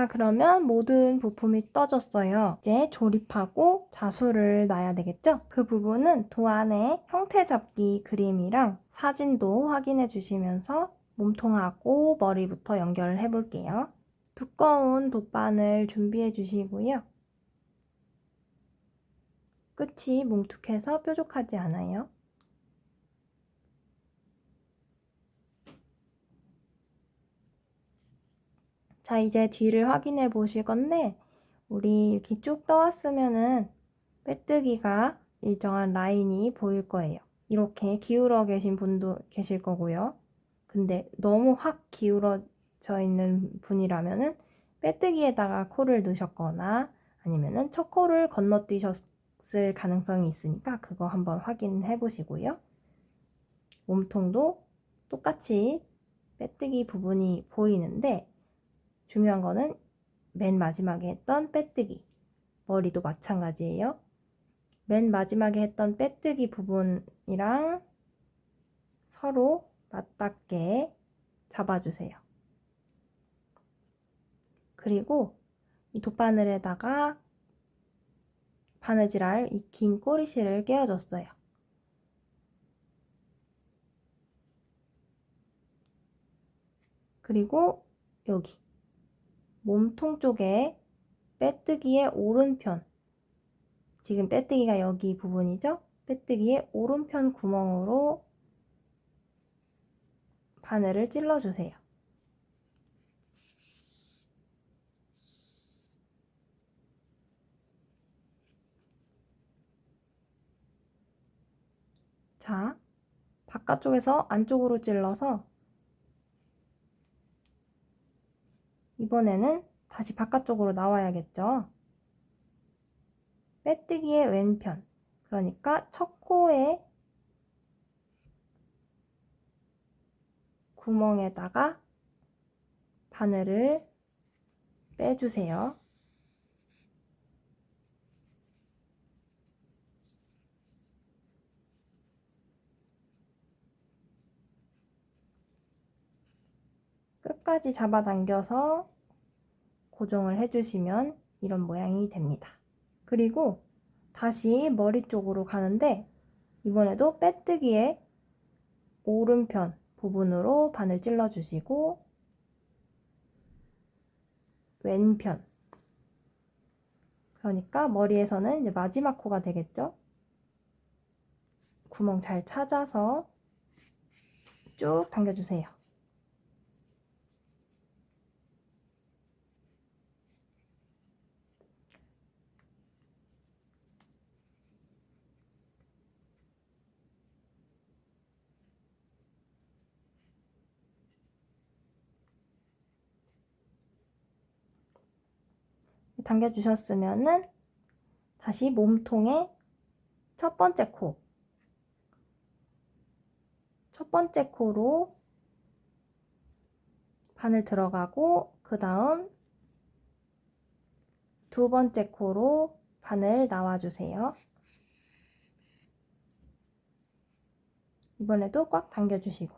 자, 그러면 모든 부품이 떠졌어요. 이제 조립하고 자수를 놔야 되겠죠? 그 부분은 도안에 형태 잡기 그림이랑 사진도 확인해 주시면서 몸통하고 머리부터 연결을 해 볼게요. 두꺼운 돗바늘 준비해 주시고요. 끝이 뭉툭해서 뾰족하지 않아요. 자, 이제 뒤를 확인해 보실 건데 우리 이렇게 쭉 떠왔으면은 빼뜨기가 일정한 라인이 보일 거예요. 이렇게 기울어 계신 분도 계실 거고요. 근데 너무 확 기울어져 있는 분이라면은 빼뜨기에다가 코를 넣으셨거나 아니면은 첫 코를 건너뛰셨을 가능성이 있으니까 그거 한번 확인해 보시고요. 몸통도 똑같이 빼뜨기 부분이 보이는데 중요한 거는 맨 마지막에 했던 빼뜨기, 머리도 마찬가지예요. 맨 마지막에 했던 빼뜨기 부분이랑 서로 맞닿게 잡아주세요. 그리고 이 돗바늘에다가 바느질할 이 긴 꼬리실을 끼워줬어요. 그리고 여기 몸통 쪽에 빼뜨기의 오른편, 지금 빼뜨기가 여기 부분이죠? 빼뜨기의 오른편 구멍으로 바늘을 찔러주세요. 자, 바깥쪽에서 안쪽으로 찔러서 이번에는 다시 바깥쪽으로 나와야겠죠? 빼뜨기의 왼편, 그러니까 첫 코의 구멍에다가 바늘을 빼주세요. 끝까지 잡아당겨서 고정을 해주시면 이런 모양이 됩니다. 그리고 다시 머리 쪽으로 가는데 이번에도 빼뜨기의 오른편 부분으로 바늘 찔러주시고 왼편, 그러니까 머리에서는 이제 마지막 코가 되겠죠? 구멍 잘 찾아서 쭉 당겨주세요. 당겨주셨으면은 다시 몸통에 첫 번째 코로 바늘 들어가고 그 다음 두 번째 코로 바늘 나와주세요. 이번에도 꽉 당겨주시고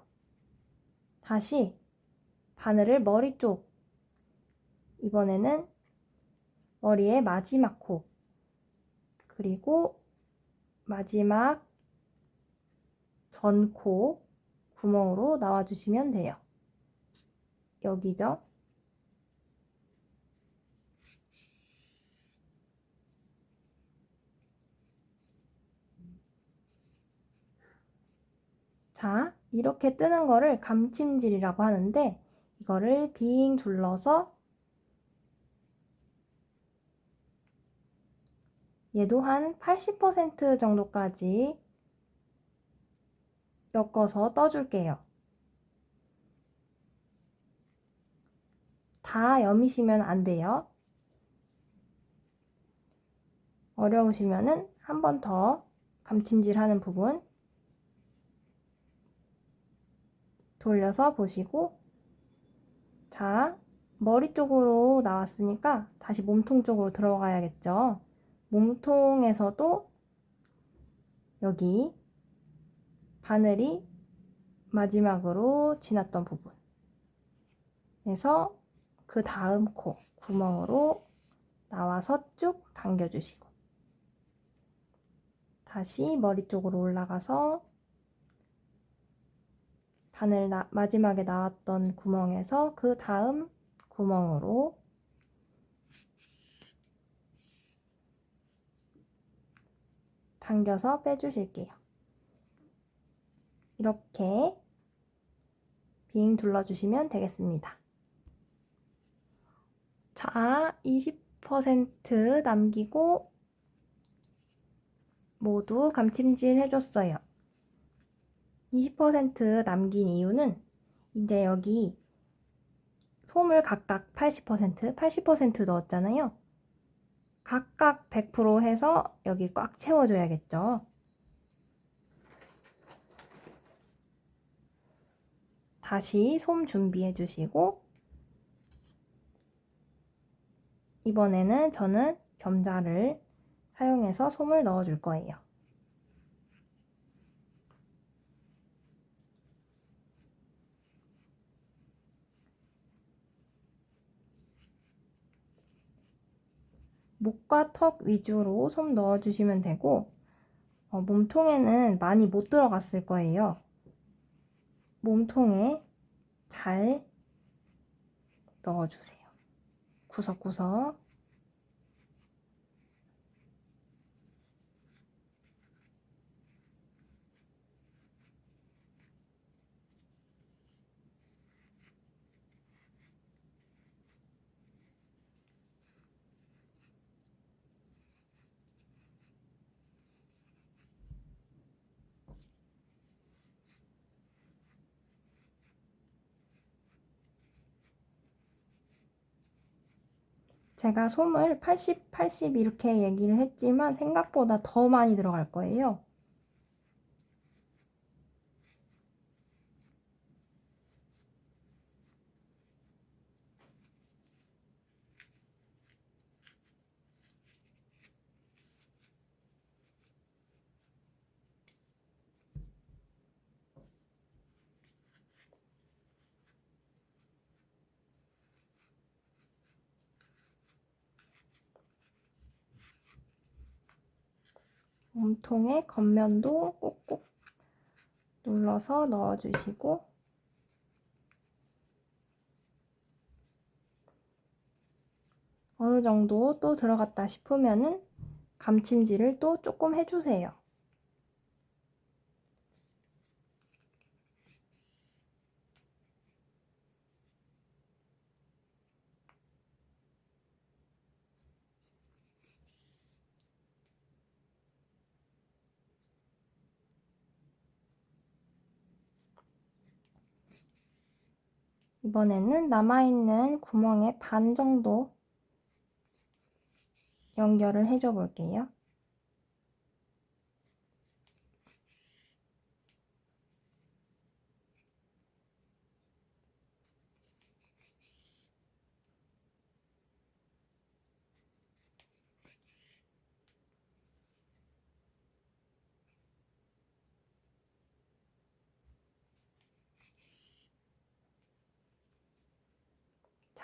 다시 바늘을 머리 쪽, 이번에는 머리의 마지막 코, 그리고 마지막 전 코 구멍으로 나와주시면 돼요. 여기죠? 자, 이렇게 뜨는 거를 감침질이라고 하는데 이거를 빙 둘러서 얘도 한 80% 정도까지 엮어서 떠줄게요. 다 여미시면 안 돼요. 어려우시면은 한 번 더 감침질하는 부분 돌려서 보시고, 자, 머리 쪽으로 나왔으니까 다시 몸통 쪽으로 들어가야겠죠. 몸통에서도 여기 바늘이 마지막으로 지났던 부분에서 그 다음 코 구멍으로 나와서 쭉 당겨주시고 다시 머리 쪽으로 올라가서 바늘 마지막에 나왔던 구멍에서 그 다음 구멍으로 당겨서 빼주실게요. 이렇게 빙 둘러주시면 되겠습니다. 자, 20% 남기고 모두 감침질 해줬어요. 20% 남긴 이유는 이제 여기 솜을 각각 80% 넣었잖아요. 각각 100% 해서 여기 꽉 채워줘야겠죠. 다시 솜 준비해 주시고 이번에는 저는 점자를 사용해서 솜을 넣어 줄 거예요. 목과 턱 위주로 솜 넣어 주시면 되고 몸통에는 많이 못 들어갔을 거예요. 몸통에 잘 넣어주세요. 구석구석. 제가 솜을 80, 80 이렇게 얘기를 했지만 생각보다 더 많이 들어갈 거예요. 몸통의 겉면도 꼭꼭 눌러서 넣어주시고 어느 정도 또 들어갔다 싶으면은 감침질을 또 조금 해주세요. 이번에는 남아있는 구멍의 반 정도 연결을 해줘 볼게요.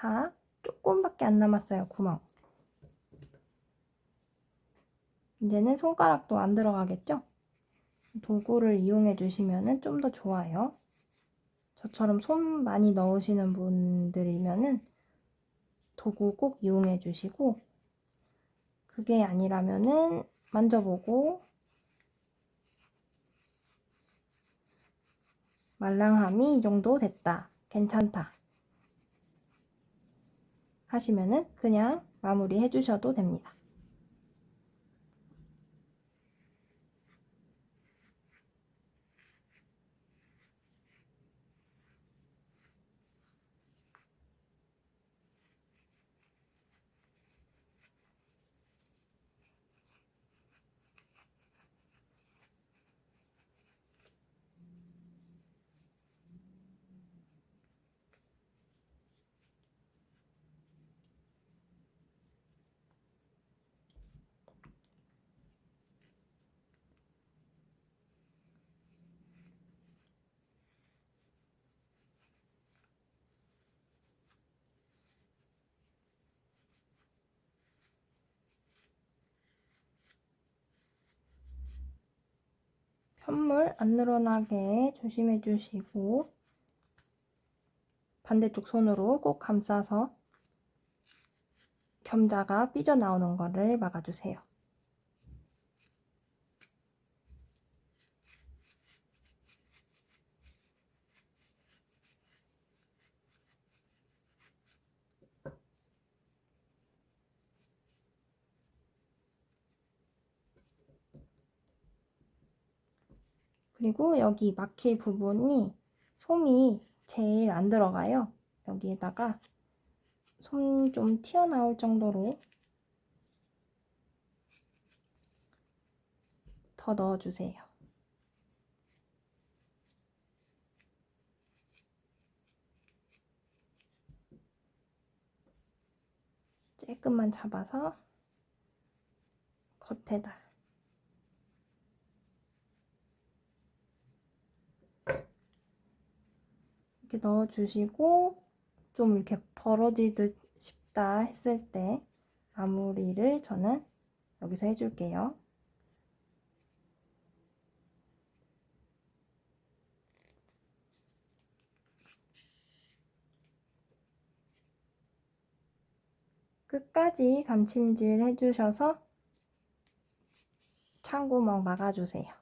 자, 조금밖에 안 남았어요, 구멍. 이제는 손가락도 안 들어가겠죠? 도구를 이용해 주시면 좀 더 좋아요. 저처럼 솜 많이 넣으시는 분들이면은 도구 꼭 이용해 주시고 그게 아니라면은 만져보고 말랑함이 이 정도 됐다, 괜찮다 하시면은 그냥 마무리 해주셔도 됩니다. 현물 안 늘어나게 조심해 주시고 반대쪽 손으로 꼭 감싸서 점자가 삐져나오는 거를 막아주세요. 그리고 여기 막힐 부분이 솜이 제일 안 들어가요. 여기에다가 솜 좀 튀어나올 정도로 더 넣어주세요. 조금만 잡아서 겉에다 이렇게 넣어주시고 좀 이렇게 벌어지듯 싶다 했을 때 마무리를 저는 여기서 해줄게요. 끝까지 감침질 해주셔서 창구멍 막아주세요.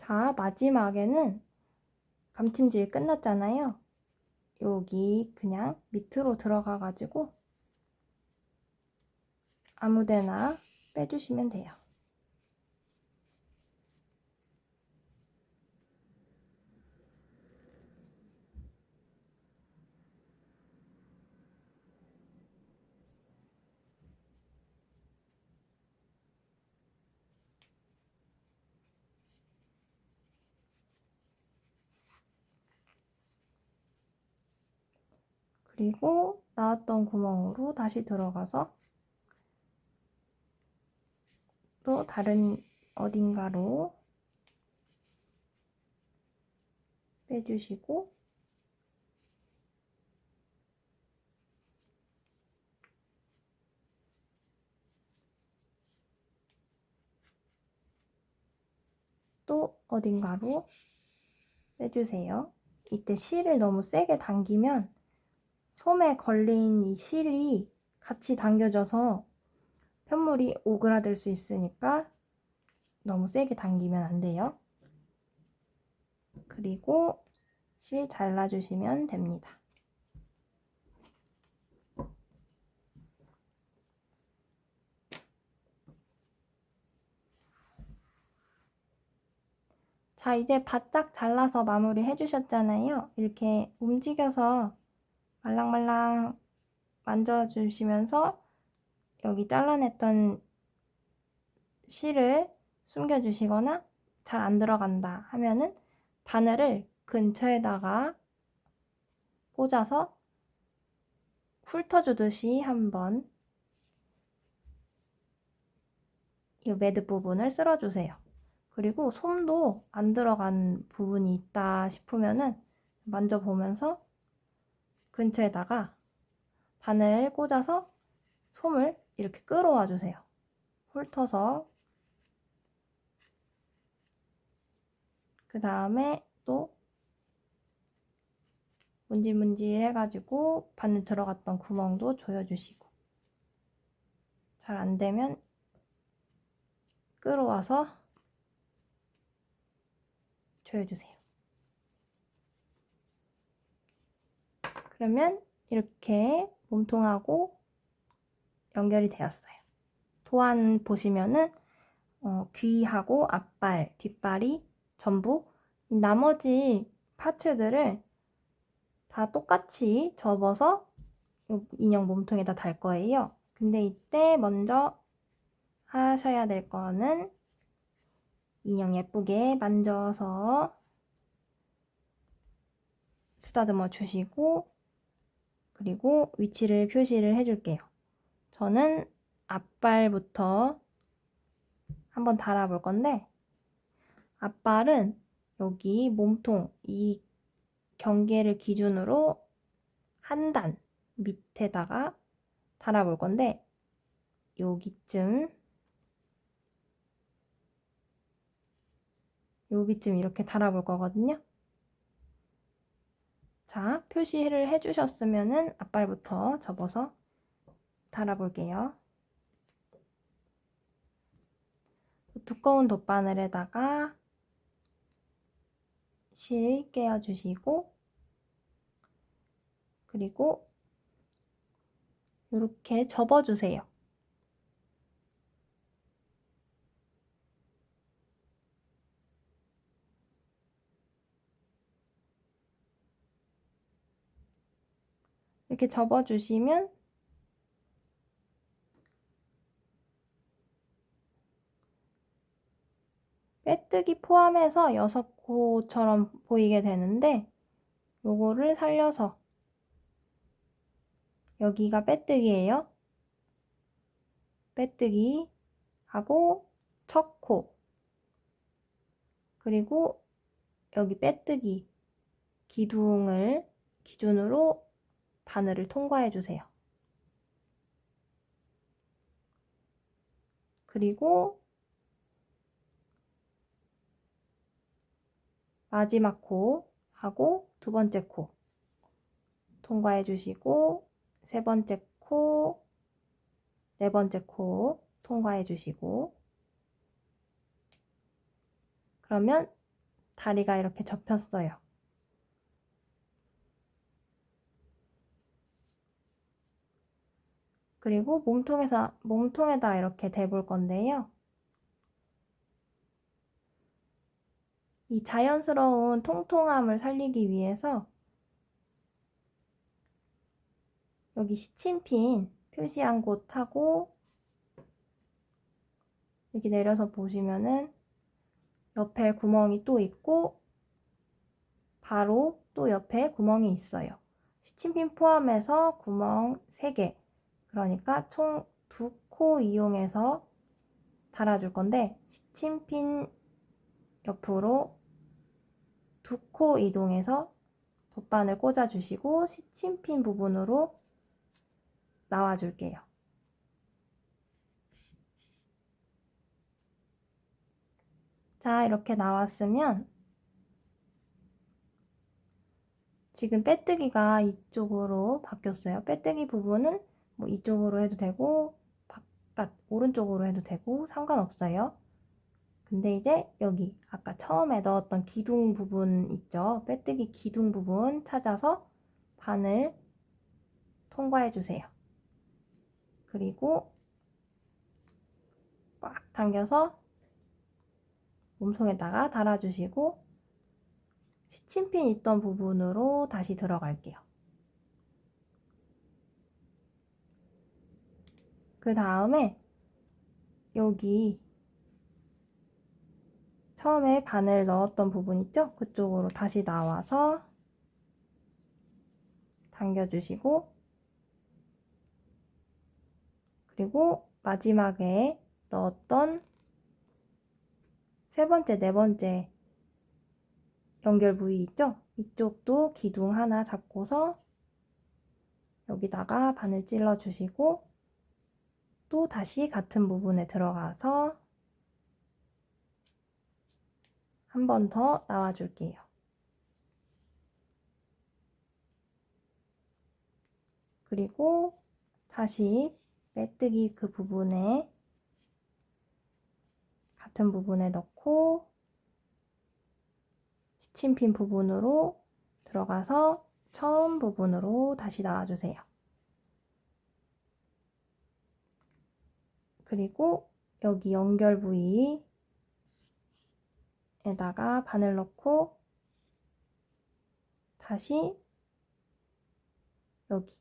자, 마지막에는 감침질 끝났잖아요. 여기 그냥 밑으로 들어가가지고 아무데나 빼주시면 돼요. 그리고 나왔던 구멍으로 다시 들어가서 또 다른 어딘가로 빼주시고 또 어딘가로 빼주세요. 이때 실을 너무 세게 당기면 솜에 걸린 이 실이 같이 당겨져서 편물이 오그라들 수 있으니까 너무 세게 당기면 안 돼요. 그리고 실 잘라주시면 됩니다. 자, 이제 바짝 잘라서 마무리 해주셨잖아요. 이렇게 움직여서 말랑말랑 만져주시면서 여기 잘라냈던 실을 숨겨주시거나 잘 안 들어간다 하면은 바늘을 근처에다가 꽂아서 훑어주듯이 한번 이 매듭 부분을 쓸어주세요. 그리고 솜도 안 들어간 부분이 있다 싶으면은 만져보면서 근처에다가 바늘 꽂아서 솜을 이렇게 끌어와 주세요. 훑어서 그 다음에 또 문질문질 해가지고 바늘 들어갔던 구멍도 조여주시고 잘 안되면 끌어와서 조여주세요. 그러면 이렇게 몸통하고 연결이 되었어요. 도안 보시면은 귀하고 앞발, 뒷발이 전부 나머지 파츠들을 다 똑같이 접어서 인형 몸통에다 달 거예요. 근데 이때 먼저 하셔야 될 거는 인형 예쁘게 만져서 쓰다듬어 주시고, 그리고 위치를 표시를 해줄게요. 저는 앞발부터 한번 달아볼 건데, 앞발은 여기 몸통 이 경계를 기준으로 한 단 밑에다가 달아볼 건데, 여기쯤 이렇게 달아볼 거거든요. 자, 표시를 해주셨으면은 앞발부터 접어서 달아볼게요. 두꺼운 돗바늘에다가 실 깨어주시고, 그리고 이렇게 접어주세요. 이렇게 접어주시면 빼뜨기 포함해서 6코처럼 보이게 되는데, 요거를 살려서 여기가 빼뜨기예요. 빼뜨기 하고 첫 코, 그리고 여기 빼뜨기 기둥을 기준으로 바늘을 통과해 주세요. 그리고 마지막 코 하고 두 번째 코 통과해 주시고, 세 번째 코, 네 번째 코 통과해 주시고, 그러면 다리가 이렇게 접혔어요. 그리고 몸통에다 이렇게 대볼 건데요. 이 자연스러운 통통함을 살리기 위해서 여기 시침핀 표시한 곳하고 이렇게 내려서 보시면은 옆에 구멍이 또 있고 바로 또 옆에 구멍이 있어요. 시침핀 포함해서 구멍 3개, 그러니까 총 2코 이용해서 달아줄 건데, 시침핀 옆으로 2코 이동해서 돗바늘 꽂아주시고 시침핀 부분으로 나와줄게요. 자, 이렇게 나왔으면 지금 빼뜨기가 이쪽으로 바뀌었어요. 빼뜨기 부분은 뭐 이쪽으로 해도 되고 바깥 오른쪽으로 해도 되고 상관없어요. 근데 이제 여기 아까 처음에 넣었던 기둥 부분 있죠? 빼뜨기 기둥 부분 찾아서 바늘 통과해 주세요. 그리고 꽉 당겨서 몸통에다가 달아주시고 시침핀 있던 부분으로 다시 들어갈게요. 그 다음에 여기 처음에 바늘 넣었던 부분 있죠? 그쪽으로 다시 나와서 당겨주시고, 그리고 마지막에 넣었던 세 번째, 네 번째 연결 부위 있죠? 이쪽도 기둥 하나 잡고서 여기다가 바늘 찔러 주시고 또 다시 같은 부분에 들어가서 한 번 더 나와 줄게요. 그리고 다시 빼뜨기 그 부분에 같은 부분에 넣고 시침핀 부분으로 들어가서 처음 부분으로 다시 나와주세요. 그리고 여기 연결 부위에다가 바늘 넣고 다시 여기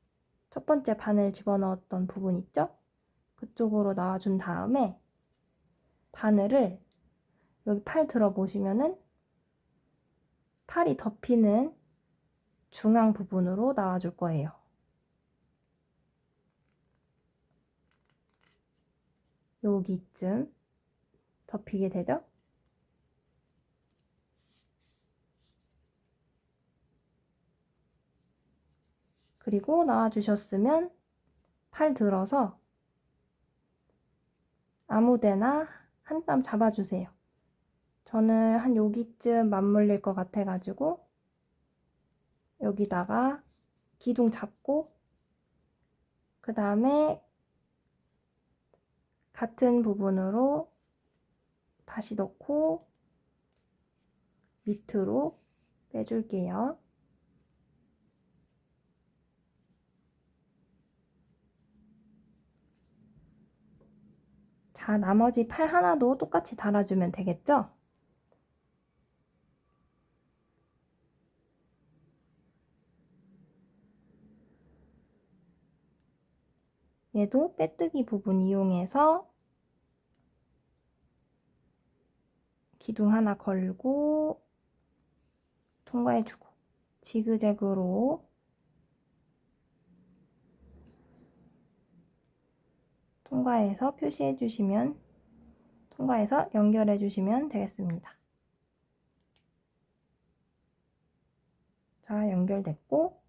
첫 번째 바늘 집어넣었던 부분 있죠? 그쪽으로 놔준 다음에 바늘을 여기 팔 들어보시면은 팔이 덮이는 중앙 부분으로 놔줄 거예요. 여기쯤 덮이게 되죠? 그리고 놔주셨으면 팔 들어서 아무데나 한 땀 잡아주세요. 저는 한 여기쯤 맞물릴 것 같아가지고 여기다가 기둥 잡고 그 다음에 같은 부분으로 다시 넣고 밑으로 빼줄게요. 자, 나머지 팔 하나도 똑같이 달아주면 되겠죠? 얘도 빼뜨기 부분 이용해서 기둥 하나 걸고 통과해주고 지그재그로 통과해서 표시해주시면 통과해서 연결해주시면 되겠습니다. 자, 연결됐고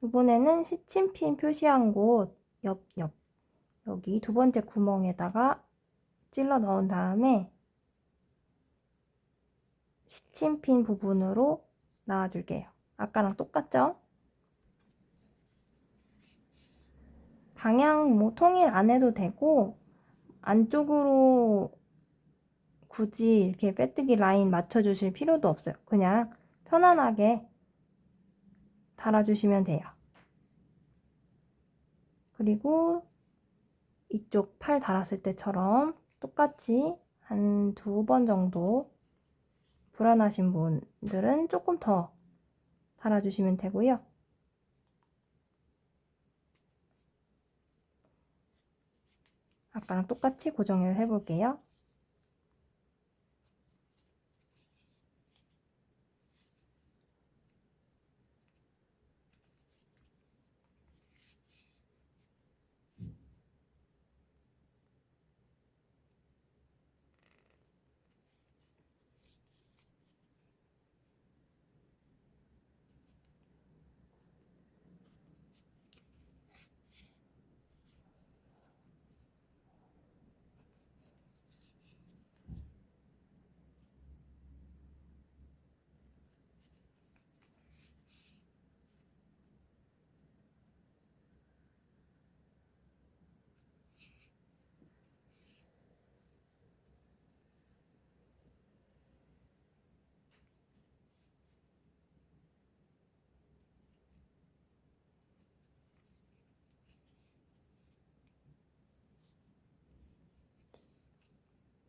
이번에는 시침핀 표시한 곳 옆 여기 두 번째 구멍에다가 찔러 넣은 다음에 시침핀 부분으로 놔줄게요. 아까랑 똑같죠? 방향 뭐 통일 안 해도 되고 안쪽으로 굳이 이렇게 빼뜨기 라인 맞춰주실 필요도 없어요. 그냥 편안하게 달아주시면 돼요. 그리고 이쪽 팔 달았을 때처럼 똑같이 한 2번 정도 불안하신 분들은 조금 더 달아주시면 되고요. 아까랑 똑같이 고정을 해볼게요.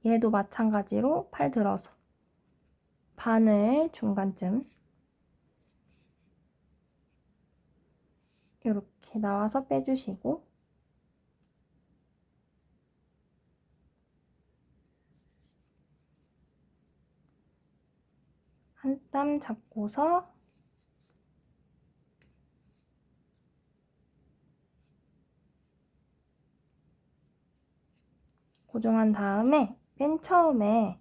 얘도 마찬가지로 팔 들어서 바늘 중간쯤 이렇게 나와서 빼주시고 한 땀 잡고서 고정한 다음에 맨 처음에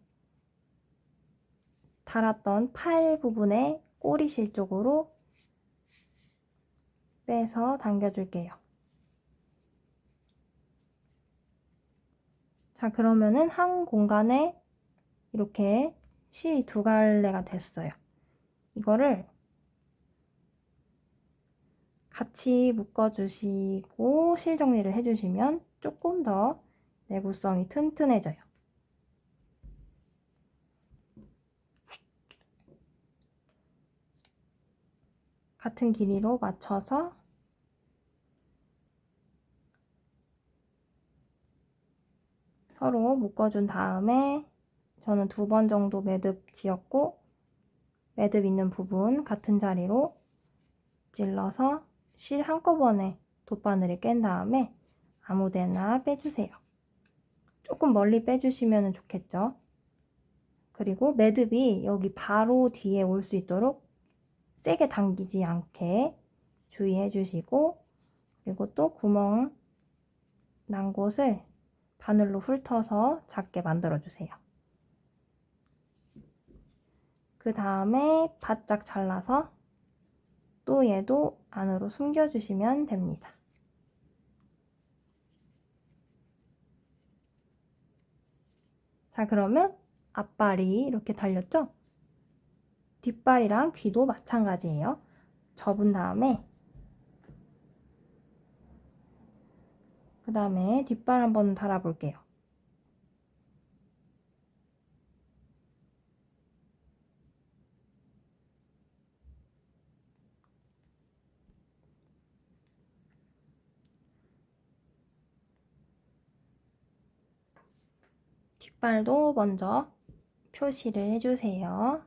달았던 팔 부분에 꼬리실 쪽으로 빼서 당겨줄게요. 자, 그러면은 한 공간에 이렇게 실 2갈래가 됐어요. 이거를 같이 묶어주시고 실 정리를 해주시면 조금 더 내구성이 튼튼해져요. 같은 길이로 맞춰서 서로 묶어준 다음에 저는 2번 정도 매듭 지었고 매듭 있는 부분 같은 자리로 찔러서 실 한꺼번에 돗바늘을 깬 다음에 아무데나 빼주세요. 조금 멀리 빼주시면 좋겠죠. 그리고 매듭이 여기 바로 뒤에 올 수 있도록 세게 당기지 않게 주의해 주시고, 그리고 또 구멍 난 곳을 바늘로 훑어서 작게 만들어 주세요. 그 다음에 바짝 잘라서 또 얘도 안으로 숨겨 주시면 됩니다. 자, 그러면 앞발이 이렇게 달렸죠? 뒷발이랑 귀도 마찬가지예요. 접은 다음에 그 다음에 뒷발 한번 달아볼게요. 뒷발도 먼저 표시를 해주세요.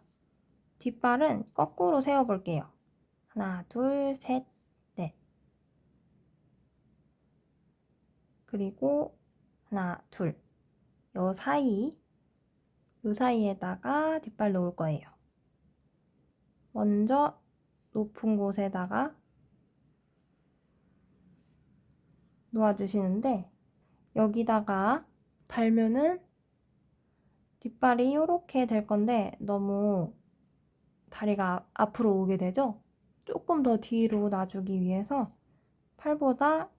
뒷발은 거꾸로 세워볼게요. 하나, 둘, 셋, 넷. 그리고 하나, 둘. 요 사이에다가 뒷발 놓을 거예요. 먼저 높은 곳에다가 놓아주시는데, 여기다가 달면은 뒷발이 이렇게 될 건데 너무 다리가 앞으로 오게 되죠? 조금 더 뒤로 놔주기 위해서 팔보다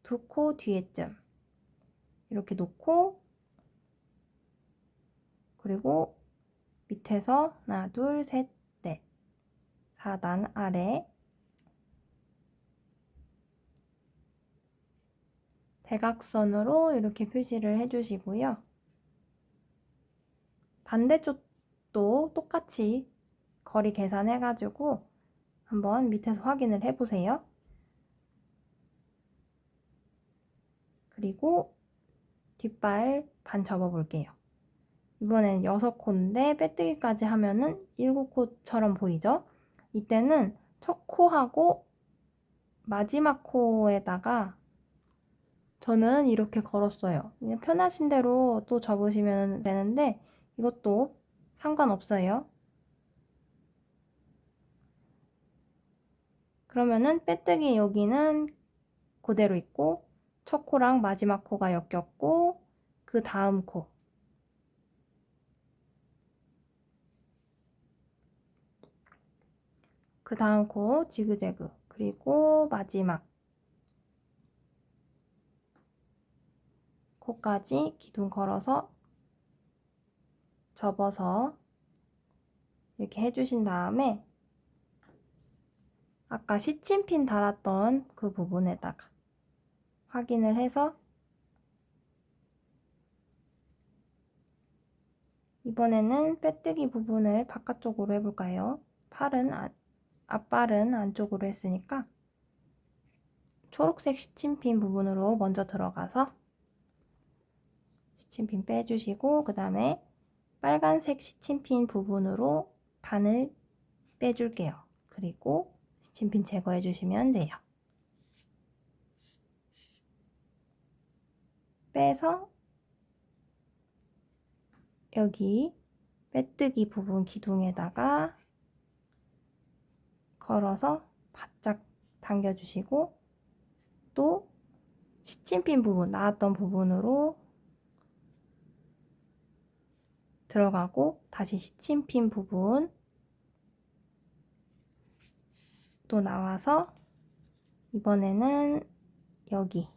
2코 뒤에쯤 이렇게 놓고, 그리고 밑에서 하나, 둘, 셋, 넷 4단 아래 대각선으로 이렇게 표시를 해주시고요. 반대쪽도 똑같이 거리 계산해가지고 한번 밑에서 확인을 해보세요. 그리고 뒷발 반 접어볼게요. 이번엔 6코인데 빼뜨기까지 하면은 7코처럼 보이죠? 이때는 첫 코하고 마지막 코에다가 저는 이렇게 걸었어요. 그냥 편하신 대로 또 접으시면 되는데 이것도 상관없어요. 그러면은 빼뜨기 여기는 그대로 있고 첫 코랑 마지막 코가 엮였고 그 다음 코, 그 다음 코 지그재그, 그리고 마지막 코까지 기둥 걸어서 접어서 이렇게 해주신 다음에 아까 시침핀 달았던 그 부분에다가 확인을 해서 이번에는 빼뜨기 부분을 바깥쪽으로 해볼까요? 앞발은 안쪽으로 했으니까 초록색 시침핀 부분으로 먼저 들어가서 시침핀 빼주시고, 그 다음에 빨간색 시침핀 부분으로 반을 빼줄게요. 그리고 시침핀 제거해 주시면 돼요. 빼서 여기 빼뜨기 부분 기둥에다가 걸어서 바짝 당겨주시고, 또 시침핀 부분, 나왔던 부분으로 들어가고, 다시 시침핀 부분 또 나와서 이번에는 여기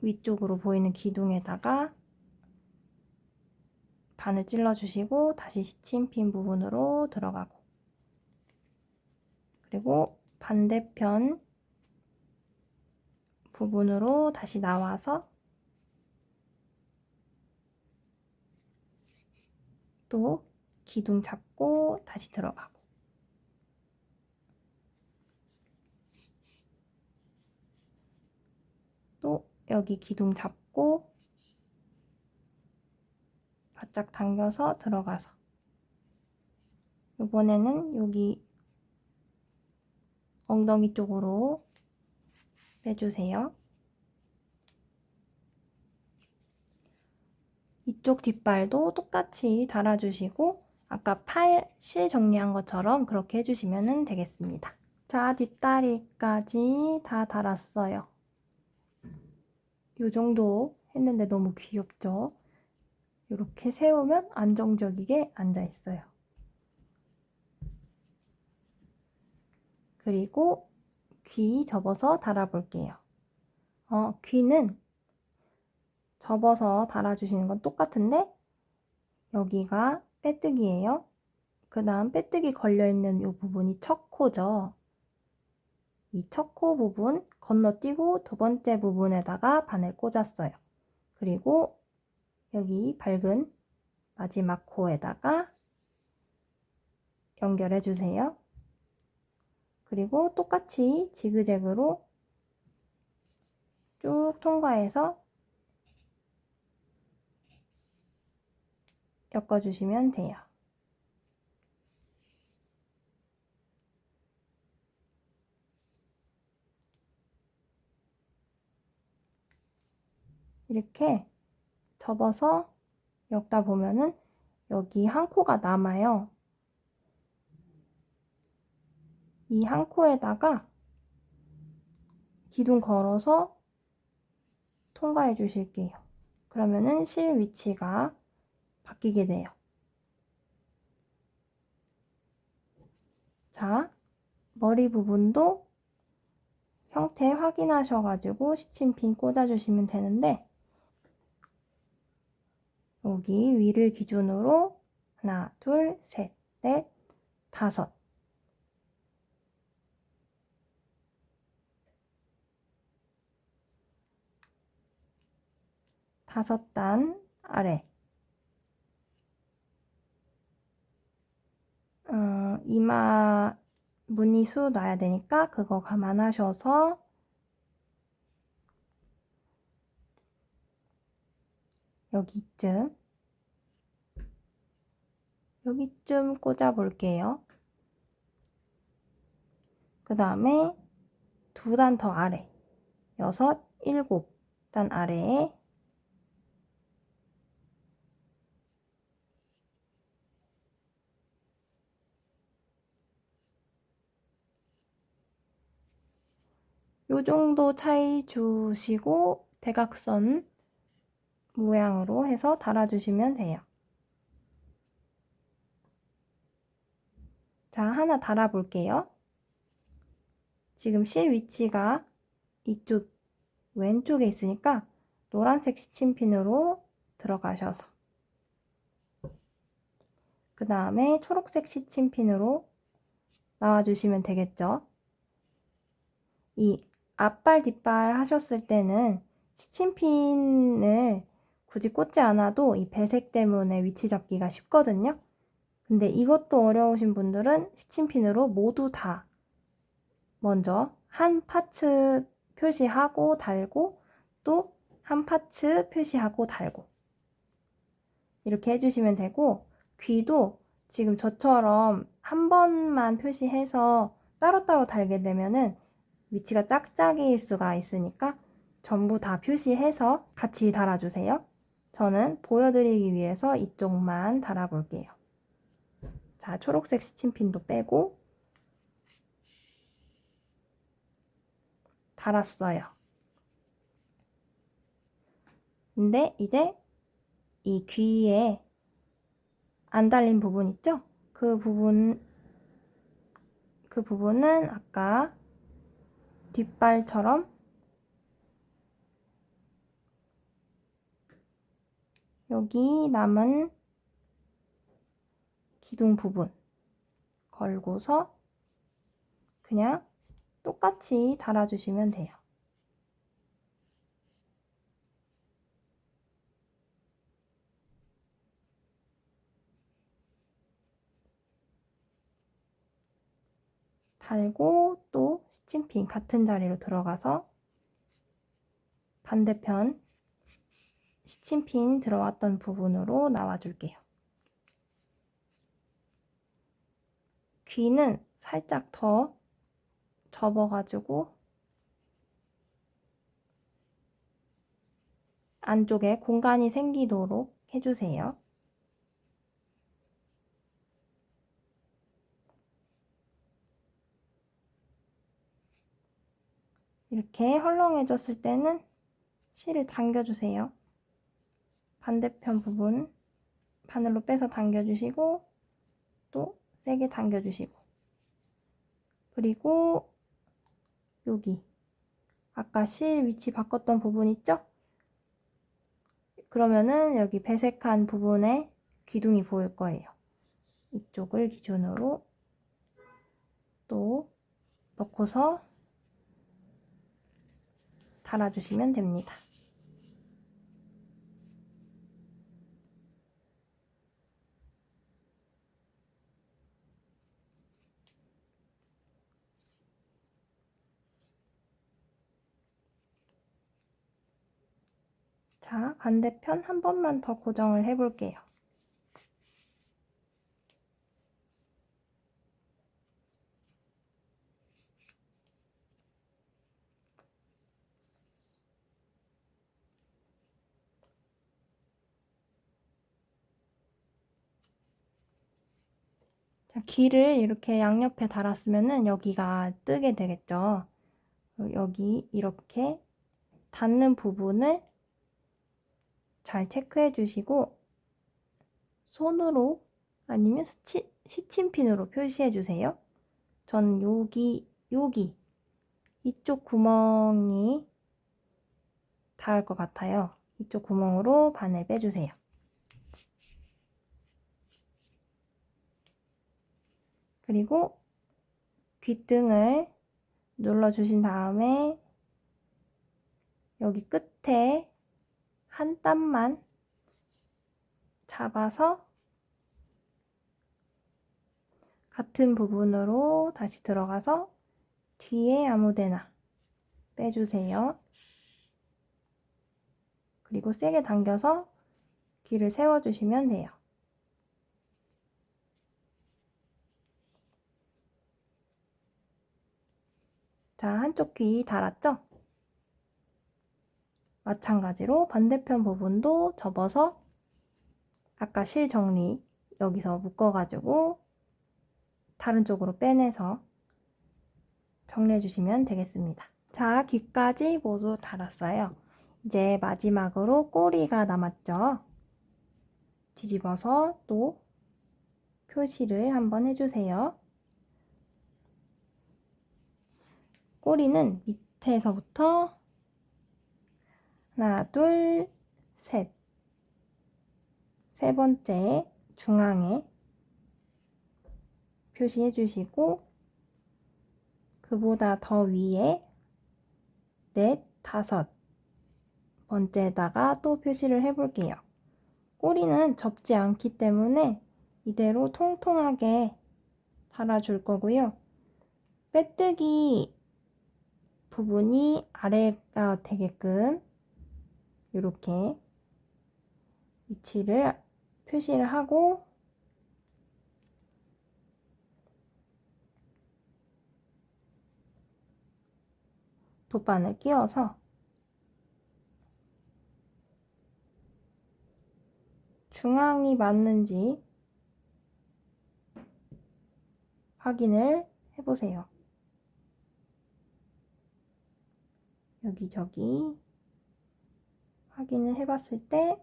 위쪽으로 보이는 기둥에다가 반을 찔러주시고 다시 시침핀 부분으로 들어가고, 그리고 반대편 부분으로 다시 나와서 또 기둥 잡고 다시 들어가고, 또 여기 기둥 잡고 바짝 당겨서 들어가서 이번에는 여기 엉덩이 쪽으로 빼주세요. 이쪽 뒷발도 똑같이 달아주시고 아까 팔 실 정리한 것처럼 그렇게 해주시면 되겠습니다. 자, 뒷다리까지 다 달았어요. 이 정도 했는데 너무 귀엽죠? 이렇게 세우면 안정적이게 앉아있어요. 그리고 귀 접어서 달아볼게요. 귀는 접어서 달아주시는 건 똑같은데 여기가 빼뜨기예요. 그 다음 빼뜨기 걸려있는 이 부분이 첫 코죠. 이 첫 코 부분 건너뛰고 두 번째 부분에다가 바늘 꽂았어요. 그리고 여기 밝은 마지막 코에다가 연결해 주세요. 그리고 똑같이 지그재그로 쭉 통과해서 엮어주시면 돼요. 이렇게 접어서 엮다 보면은 여기 한 코가 남아요. 이 한 코에다가 기둥 걸어서 통과해 주실게요. 그러면은 실 위치가 바뀌게 돼요. 자, 머리 부분도 형태 확인하셔가지고 시침핀 꽂아주시면 되는데 여기 위를 기준으로 하나, 둘, 셋, 넷, 다섯 단 아래 이마 무늬수 놔야 되니까 그거 감안하셔서 여기쯤 꽂아 볼게요. 그 다음에 두 단 더 아래 6, 7단 아래에 요 정도 차이 주시고 대각선 모양으로 해서 달아주시면 돼요. 자, 하나 달아볼게요. 지금 실 위치가 이쪽 왼쪽에 있으니까 노란색 시침핀으로 들어가셔서 그 다음에 초록색 시침핀으로 나와주시면 되겠죠. 이 앞발 뒷발 하셨을 때는 시침핀을 굳이 꽂지 않아도 이 배색 때문에 위치 잡기가 쉽거든요. 근데 이것도 어려우신 분들은 시침핀으로 모두 다 먼저 한 파츠 표시하고 달고 또 한 파츠 표시하고 달고 이렇게 해주시면 되고 귀도 지금 저처럼 한 번만 표시해서 따로따로 달게 되면은 위치가 짝짝이일 수가 있으니까 전부 다 표시해서 같이 달아주세요. 저는 보여드리기 위해서 이쪽만 달아볼게요. 자, 초록색 시침핀도 빼고 달았어요. 근데 이제 이 귀에 안 달린 부분 있죠? 그 부분은 아까 뒷발처럼 여기 남은 기둥 부분 걸고서 그냥 똑같이 달아주시면 돼요. 달고 또 시침핀 같은 자리로 들어가서 반대편 시침핀 들어왔던 부분으로 나와줄게요. 귀는 살짝 더 접어가지고 안쪽에 공간이 생기도록 해주세요. 이렇게 헐렁해졌을 때는 실을 당겨주세요. 반대편 부분 바늘로 빼서 당겨주시고 또 세게 당겨주시고, 그리고 여기 아까 실 위치 바꿨던 부분 있죠? 그러면은 여기 배색한 부분에 기둥이 보일 거예요. 이쪽을 기준으로 또 넣고서 달아주시면 됩니다. 자, 반대편 한 번만 더 고정을 해볼게요. 자, 귀를 이렇게 양옆에 달았으면은 여기가 뜨게 되겠죠. 여기 이렇게 닿는 부분을 잘 체크해 주시고 손으로 아니면 시침핀으로 표시해 주세요. 전 여기 이쪽 구멍이 닿을 것 같아요. 이쪽 구멍으로 바늘 빼주세요. 그리고 귓등을 눌러주신 다음에 여기 끝에 한 땀만 잡아서 같은 부분으로 다시 들어가서 뒤에 아무데나 빼주세요. 그리고 세게 당겨서 귀를 세워주시면 돼요. 자, 한쪽 귀 달았죠? 마찬가지로 반대편 부분도 접어서 아까 실 정리 여기서 묶어가지고 다른 쪽으로 빼내서 정리해 주시면 되겠습니다. 자, 귀까지 모두 달았어요. 이제 마지막으로 꼬리가 남았죠? 뒤집어서 또 표시를 한번 해주세요. 꼬리는 밑에서부터 하나, 둘, 셋. 세 번째 중앙에 표시해 주시고 그보다 더 위에 넷, 다섯 번째에다가 또 표시를 해 볼게요. 꼬리는 접지 않기 때문에 이대로 통통하게 달아줄 거고요. 빼뜨기 부분이 아래가 되게끔 이렇게 위치를 표시를 하고 돗바늘 끼워서 중앙이 맞는지 확인을 해보세요. 여기저기 확인을 해봤을 때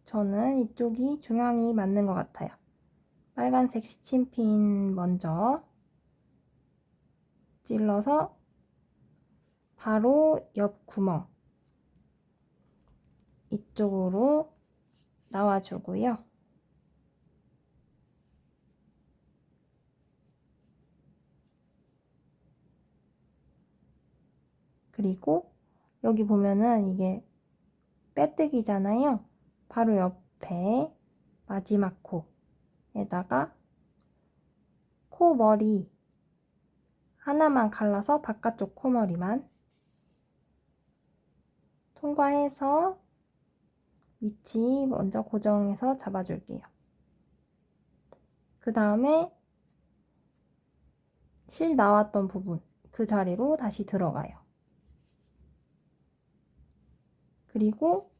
저는 이쪽이 중앙이 맞는 것 같아요. 빨간색 시침핀 먼저 찔러서 바로 옆 구멍 이쪽으로 나와주고요. 그리고 여기 보면은 이게 빼뜨기잖아요. 바로 옆에 마지막 코에다가 코머리 하나만 갈라서 바깥쪽 코머리만 통과해서 위치 먼저 고정해서 잡아줄게요. 그 다음에 실 나왔던 부분 그 자리로 다시 들어가요. 그리고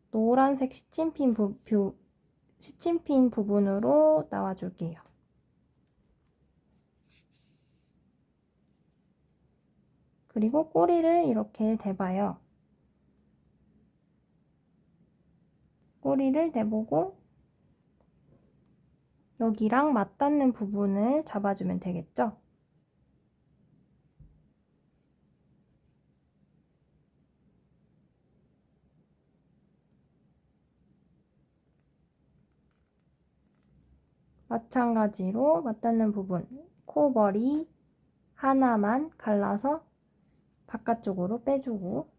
노란색 시침핀 부분으로 나와줄게요. 그리고 꼬리를 이렇게 대봐요. 꼬리를 대보고 여기랑 맞닿는 부분을 잡아주면 되겠죠? 마찬가지로 맞닿는 부분, 코머리 하나만 갈라서 바깥쪽으로 빼주고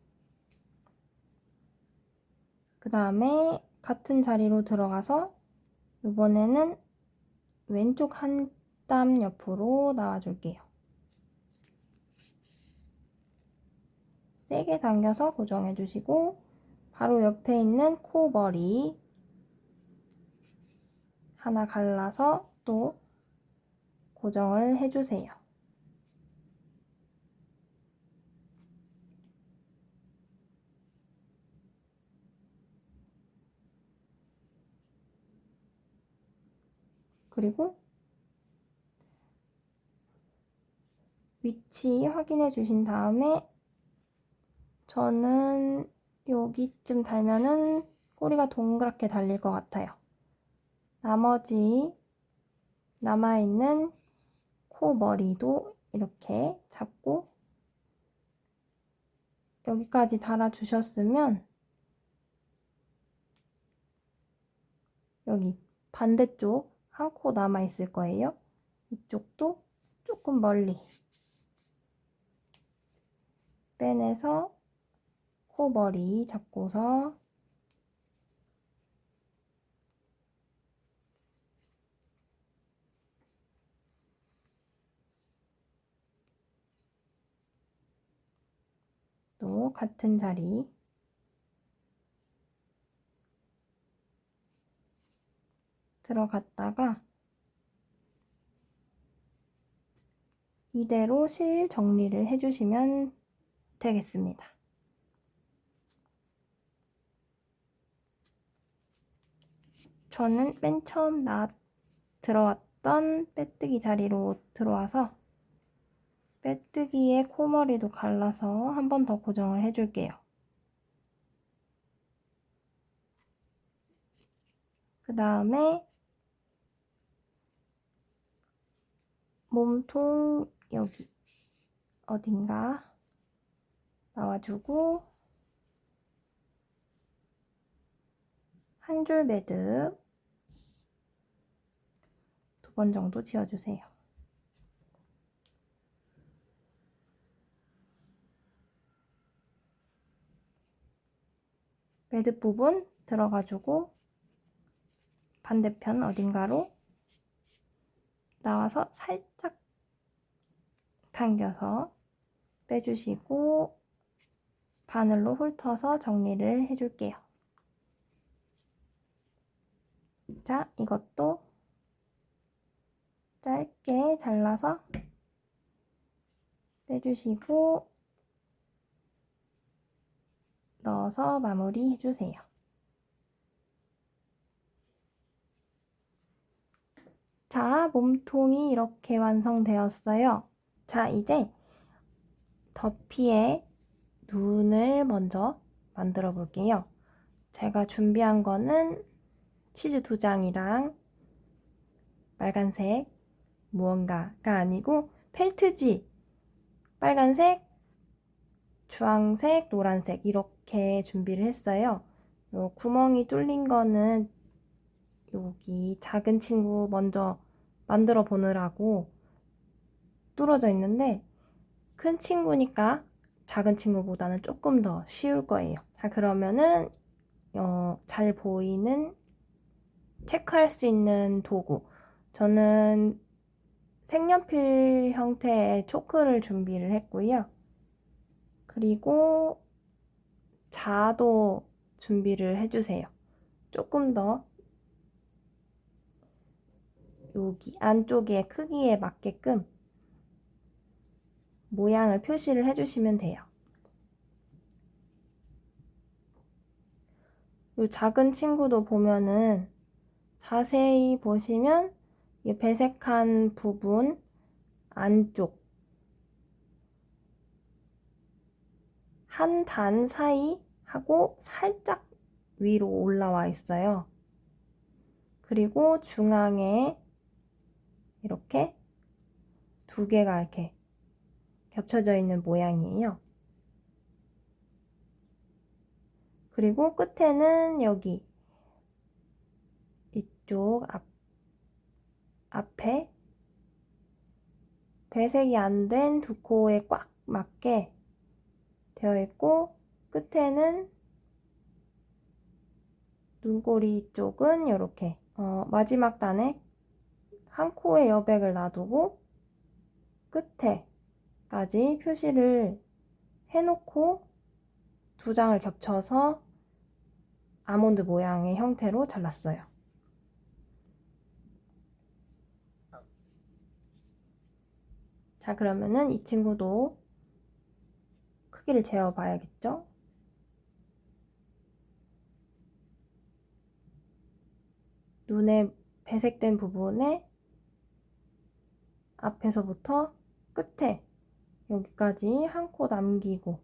그 다음에 같은 자리로 들어가서 이번에는 왼쪽 한 땀 옆으로 나와줄게요. 세게 당겨서 고정해 주시고 바로 옆에 있는 코머리 하나 갈라서 또 고정을 해주세요. 그리고 위치 확인해 주신 다음에 저는 여기쯤 달면은 꼬리가 동그랗게 달릴 것 같아요. 나머지 남아있는 코머리도 이렇게 잡고 여기까지 달아주셨으면 여기 반대쪽 한 코 남아있을 거예요. 이쪽도 조금 멀리 빼내서 코머리 잡고서 또 같은 자리 들어갔다가 이대로 실 정리를 해주시면 되겠습니다. 저는 맨 처음 들어왔던 빼뜨기 자리로 들어와서 빼뜨기에 코머리도 갈라서 한 번 더 고정을 해줄게요. 그 다음에 몸통 여기 어딘가 나와주고 한 줄 매듭 2번 정도 지어주세요. 매듭 부분 들어가주고 반대편 어딘가로 나와서 살짝 당겨서 빼주시고 바늘로 훑어서 정리를 해줄게요. 자, 이것도 짧게 잘라서 빼주시고 넣어서 마무리 해주세요. 자, 몸통이 이렇게 완성되었어요. 자, 이제 더피에 눈을 먼저 만들어 볼게요. 제가 준비한 거는 치즈 2장이랑 빨간색 무언가가 아니고 펠트지 빨간색, 주황색, 노란색 이렇게 준비를 했어요. 요 구멍이 뚫린 거는 여기 작은 친구 먼저 만들어 보느라고 뚫어져 있는데 큰 친구니까 작은 친구보다는 조금 더 쉬울 거예요. 자, 그러면은 잘 보이는 체크할 수 있는 도구, 저는 색연필 형태의 초크를 준비를 했고요. 그리고 자도 준비를 해주세요. 조금 더 여기 안쪽에 크기에 맞게끔 모양을 표시를 해주시면 돼요. 이 작은 친구도 보면은 자세히 보시면 이 배색한 부분 안쪽 한 단 사이 하고 살짝 위로 올라와 있어요. 그리고 중앙에 이렇게 두 개가 이렇게 겹쳐져 있는 모양이에요. 그리고 끝에는 여기 이쪽 앞에 배색이 안 된 두 코에 꽉 맞게 되어 있고, 끝에는 눈꼬리 쪽은 이렇게 마지막 단에 한 코에 여백을 놔두고 끝에까지 표시를 해놓고 두 장을 겹쳐서 아몬드 모양의 형태로 잘랐어요. 자, 그러면은 이 친구도 크기를 재어 봐야겠죠? 눈에 배색된 부분에 앞에서부터 끝에 여기까지 한 코 남기고,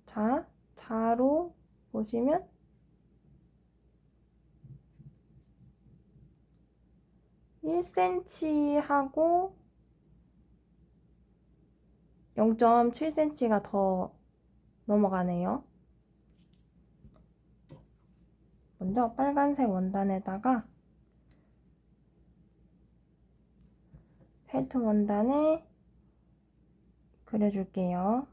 자, 자로 보시면 1cm 하고 0.7cm가 더 넘어가네요. 먼저 빨간색 원단에다가 펠트 원단에 그려줄게요.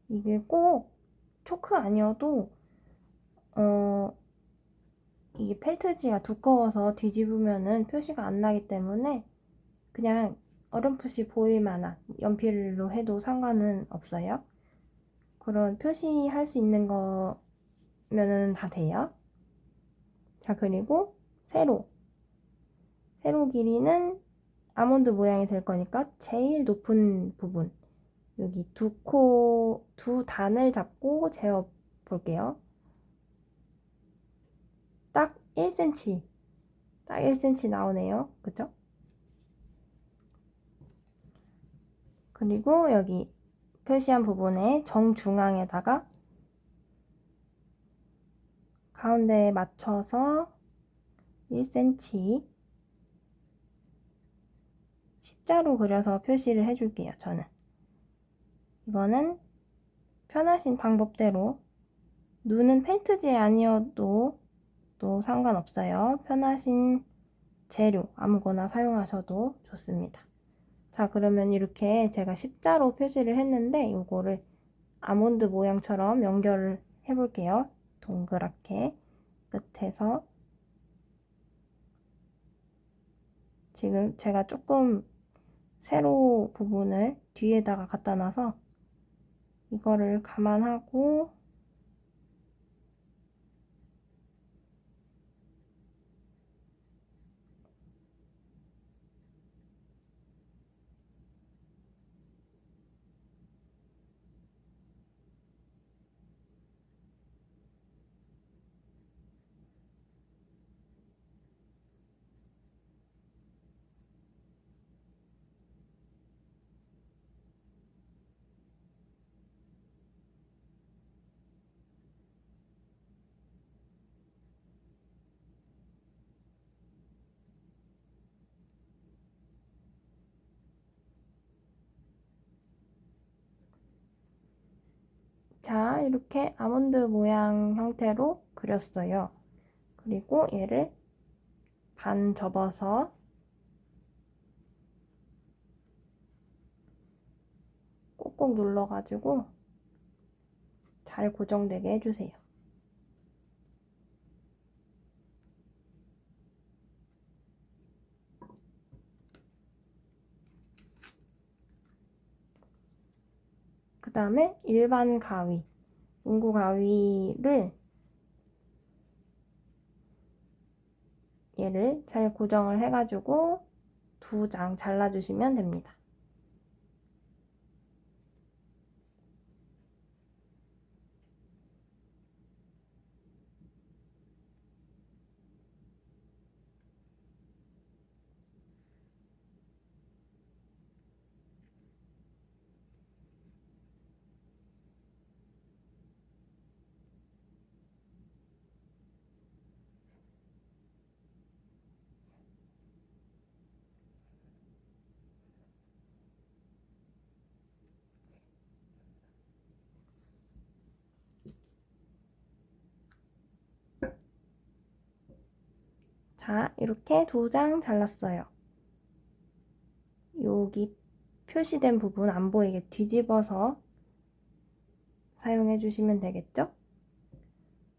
이게 꼭 초크 아니어도 이게 펠트지가 두꺼워서 뒤집으면은 표시가 안 나기 때문에 그냥 어렴풋이 보일 만한 연필로 해도 상관은 없어요. 그런 표시할 수 있는 거면은 다 돼요. 자, 그리고 세로 길이는 아몬드 모양이 될 거니까 제일 높은 부분, 여기 두 단을 잡고 재어 볼게요. 딱 1cm, 딱 1cm 나오네요. 그쵸? 그리고 여기 표시한 부분의 정중앙에다가 가운데에 맞춰서 1cm 십자로 그려서 표시를 해줄게요. 저는 이거는 편하신 방법대로, 눈은 펠트지 아니어도 또 상관없어요. 편하신 재료 아무거나 사용하셔도 좋습니다. 자, 그러면 이렇게 제가 십자로 표시를 했는데 이거를 아몬드 모양처럼 연결을 해볼게요. 동그랗게 끝에서. 지금 제가 조금 세로 부분을 뒤에다가 갖다 놔서 이거를 감안하고 자, 이렇게 아몬드 모양 형태로 그렸어요. 그리고 얘를 반 접어서 꼭꼭 눌러가지고 잘 고정되게 해주세요. 그 다음에 일반 가위, 문구 가위를 얘를 잘 고정을 해가지고 2장 잘라주시면 됩니다. 자, 이렇게 2장 잘랐어요. 여기 표시된 부분 안 보이게 뒤집어서 사용해 주시면 되겠죠?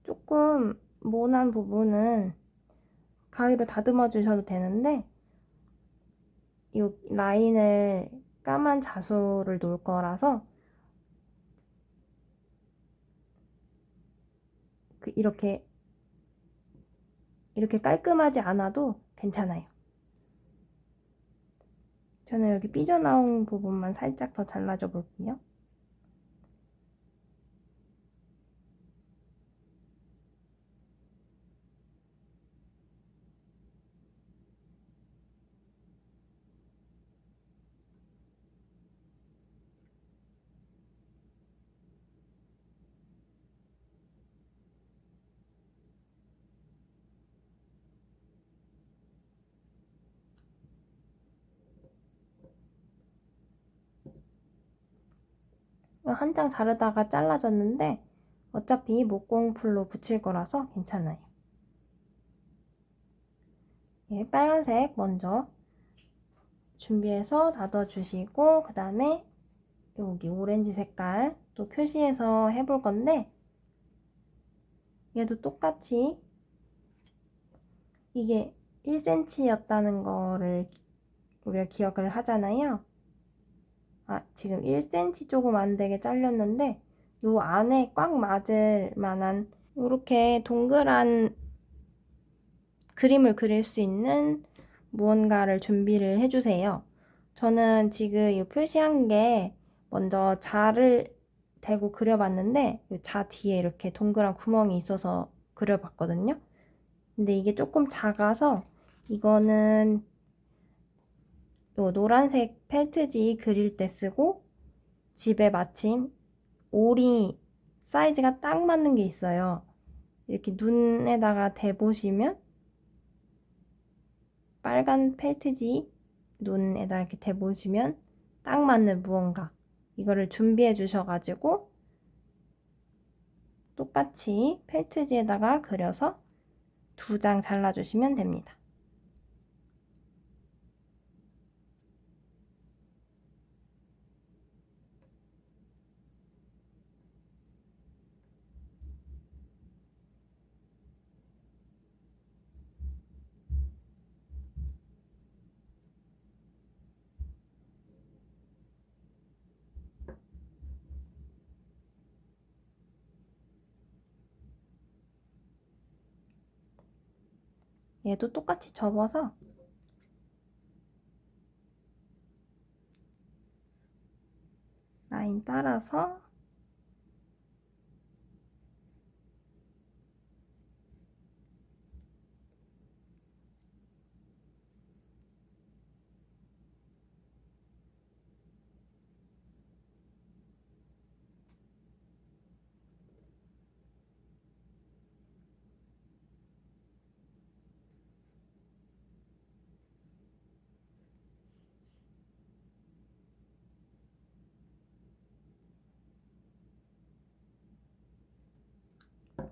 조금 모난 부분은 가위로 다듬어 주셔도 되는데 이 라인을 까만 자수를 놓을 거라서 이렇게 깔끔하지 않아도 괜찮아요. 저는 여기 삐져나온 부분만 살짝 더 잘라줘 볼게요. 한 장 자르다가 잘라졌는데 어차피 목공풀로 붙일 거라서 괜찮아요. 예, 빨간색 먼저 준비해서 닫아주시고 그 다음에 여기 오렌지 색깔 또 표시해서 해볼 건데 얘도 똑같이 이게 1cm였다는 거를 우리가 기억을 하잖아요. 지금 1cm 조금 안 되게 잘렸는데 요 안에 꽉 맞을 만한 이렇게 동그란 그림을 그릴 수 있는 무언가를 준비를 해주세요. 저는 지금 이 표시한 게 먼저 자를 대고 그려봤는데 이 자 뒤에 이렇게 동그란 구멍이 있어서 그려봤거든요. 근데 이게 조금 작아서 이거는 요 노란색 펠트지 그릴 때 쓰고 집에 마침 오리 사이즈가 딱 맞는 게 있어요. 이렇게 눈에다가 대보시면 빨간 펠트지 눈에다 이렇게 대보시면 딱 맞는 무언가 이거를 준비해 주셔가지고 똑같이 펠트지에다가 그려서 2장 잘라주시면 됩니다. 얘도 똑같이 접어서 라인 따라서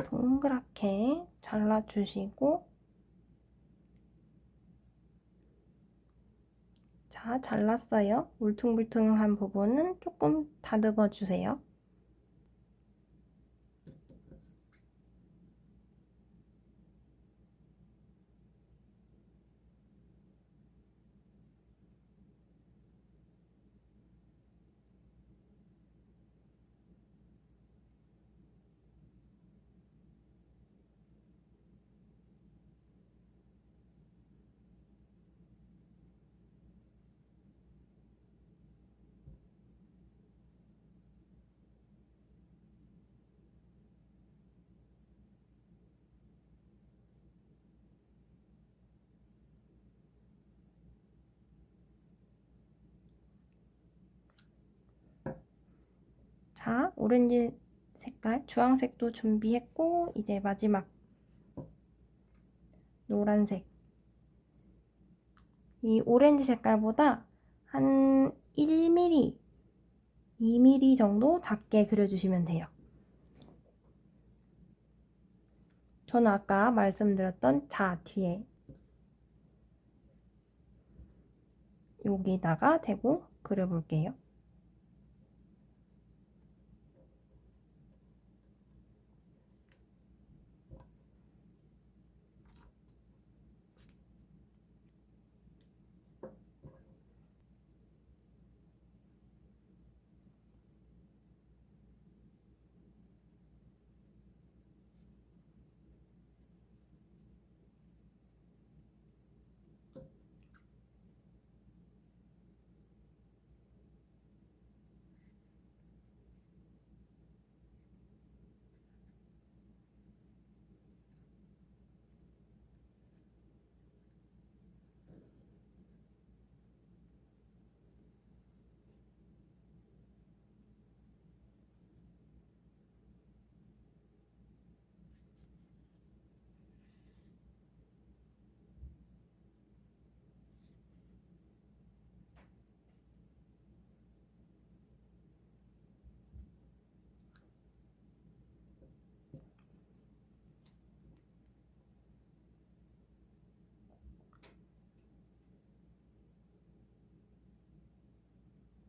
동그랗게 잘라주시고, 자, 잘랐어요. 울퉁불퉁한 부분은 조금 다듬어 주세요. 자, 오렌지 색깔, 주황색도 준비했고, 이제 마지막 노란색. 이 오렌지 색깔보다 한 1mm, 2mm 정도 작게 그려주시면 돼요. 저는 아까 말씀드렸던 자 뒤에 여기다가 대고 그려볼게요.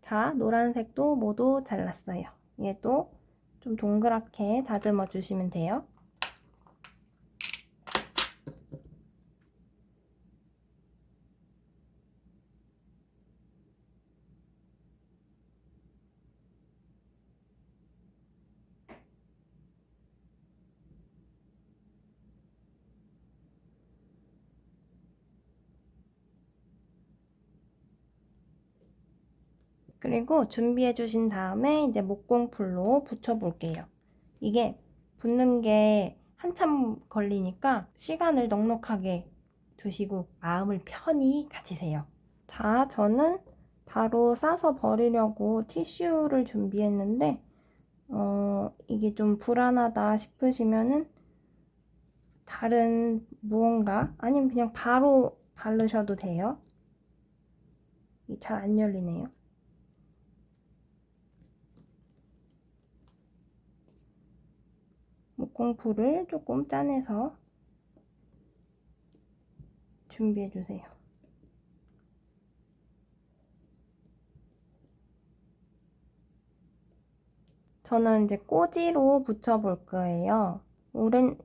자, 노란색도 모두 잘랐어요. 얘도 좀 동그랗게 다듬어 주시면 돼요. 그리고 준비해 주신 다음에 이제 목공풀로 붙여 볼게요. 이게 붙는 게 한참 걸리니까 시간을 넉넉하게 두시고 마음을 편히 가지세요. 자, 저는 바로 싸서 버리려고 티슈를 준비했는데 이게 좀 불안하다 싶으시면은 다른 무언가 아니면 그냥 바로 바르셔도 돼요. 잘 안 열리네요. 목공풀을 조금 짜내서 준비해 주세요. 저는 이제 꼬지로 붙여볼 거예요.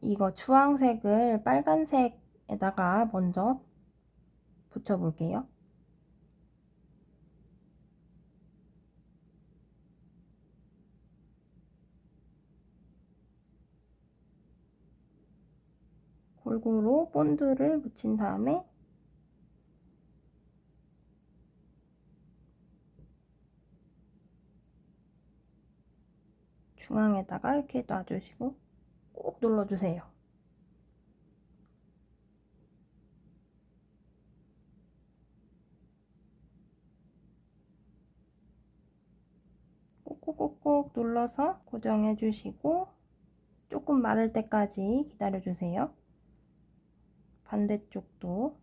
이거 주황색을 빨간색에다가 먼저 붙여볼게요. 골고루 본드를 묻힌 다음에 중앙에다가 이렇게 놔주시고 꾹 눌러주세요. 꾹꾹꾹꾹 눌러서 고정해 주시고 조금 마를 때까지 기다려 주세요. 반대쪽도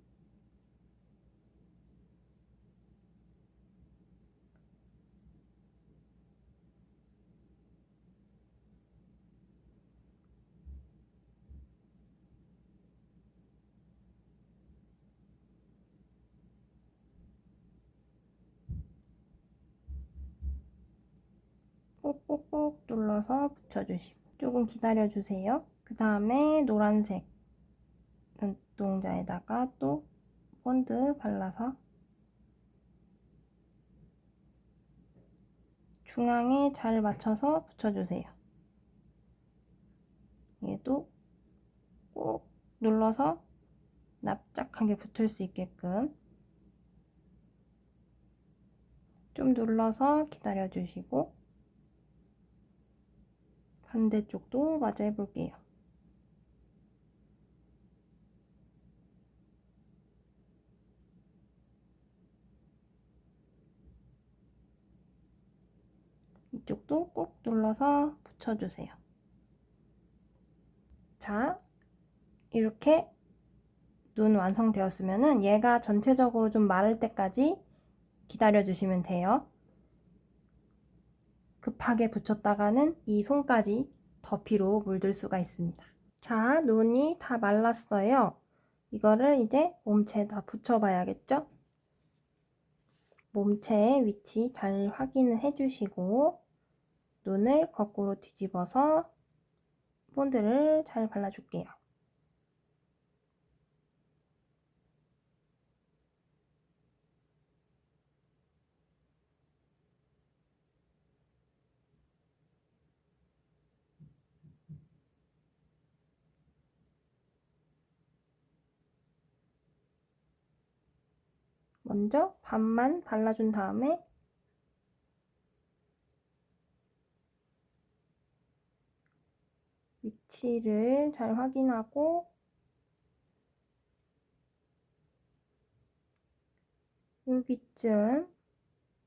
꾹꾹꾹 눌러서 붙여주시고 조금 기다려주세요. 그 다음에 노란색 눈동자에다가 또 본드 발라서 중앙에 잘 맞춰서 붙여주세요. 얘도 꾹 눌러서 납작하게 붙을 수 있게끔 좀 눌러서 기다려주시고 반대쪽도 마저 해볼게요. 이쪽도 꾹 눌러서 붙여주세요. 자, 이렇게 눈 완성되었으면은 얘가 전체적으로 좀 마를 때까지 기다려주시면 돼요. 급하게 붙였다가는 이 손까지 더피로 물들 수가 있습니다. 자, 눈이 다 말랐어요. 이거를 이제 몸체에다 붙여봐야겠죠? 몸체의 위치 잘 확인을 해주시고 눈을 거꾸로 뒤집어서 본드를 잘 발라줄게요. 먼저 반만 발라준 다음에 위치를 잘 확인하고 여기쯤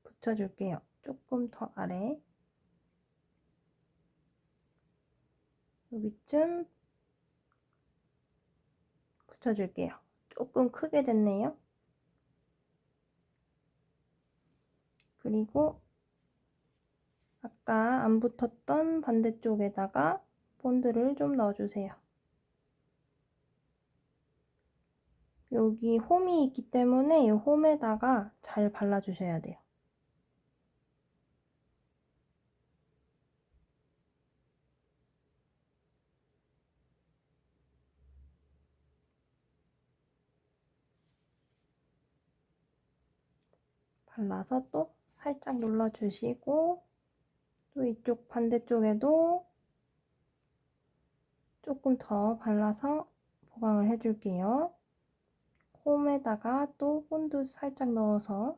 붙여줄게요. 조금 더 아래 여기쯤 붙여줄게요. 조금 크게 됐네요. 그리고 아까 안 붙었던 반대쪽에다가 본드를 좀 넣어주세요. 여기 홈이 있기 때문에 이 홈에다가 잘 발라주셔야 돼요. 발라서 또 살짝 눌러주시고 또 이쪽 반대쪽에도 조금 더 발라서 보강을 해줄게요. 홈에다가 또 본드 살짝 넣어서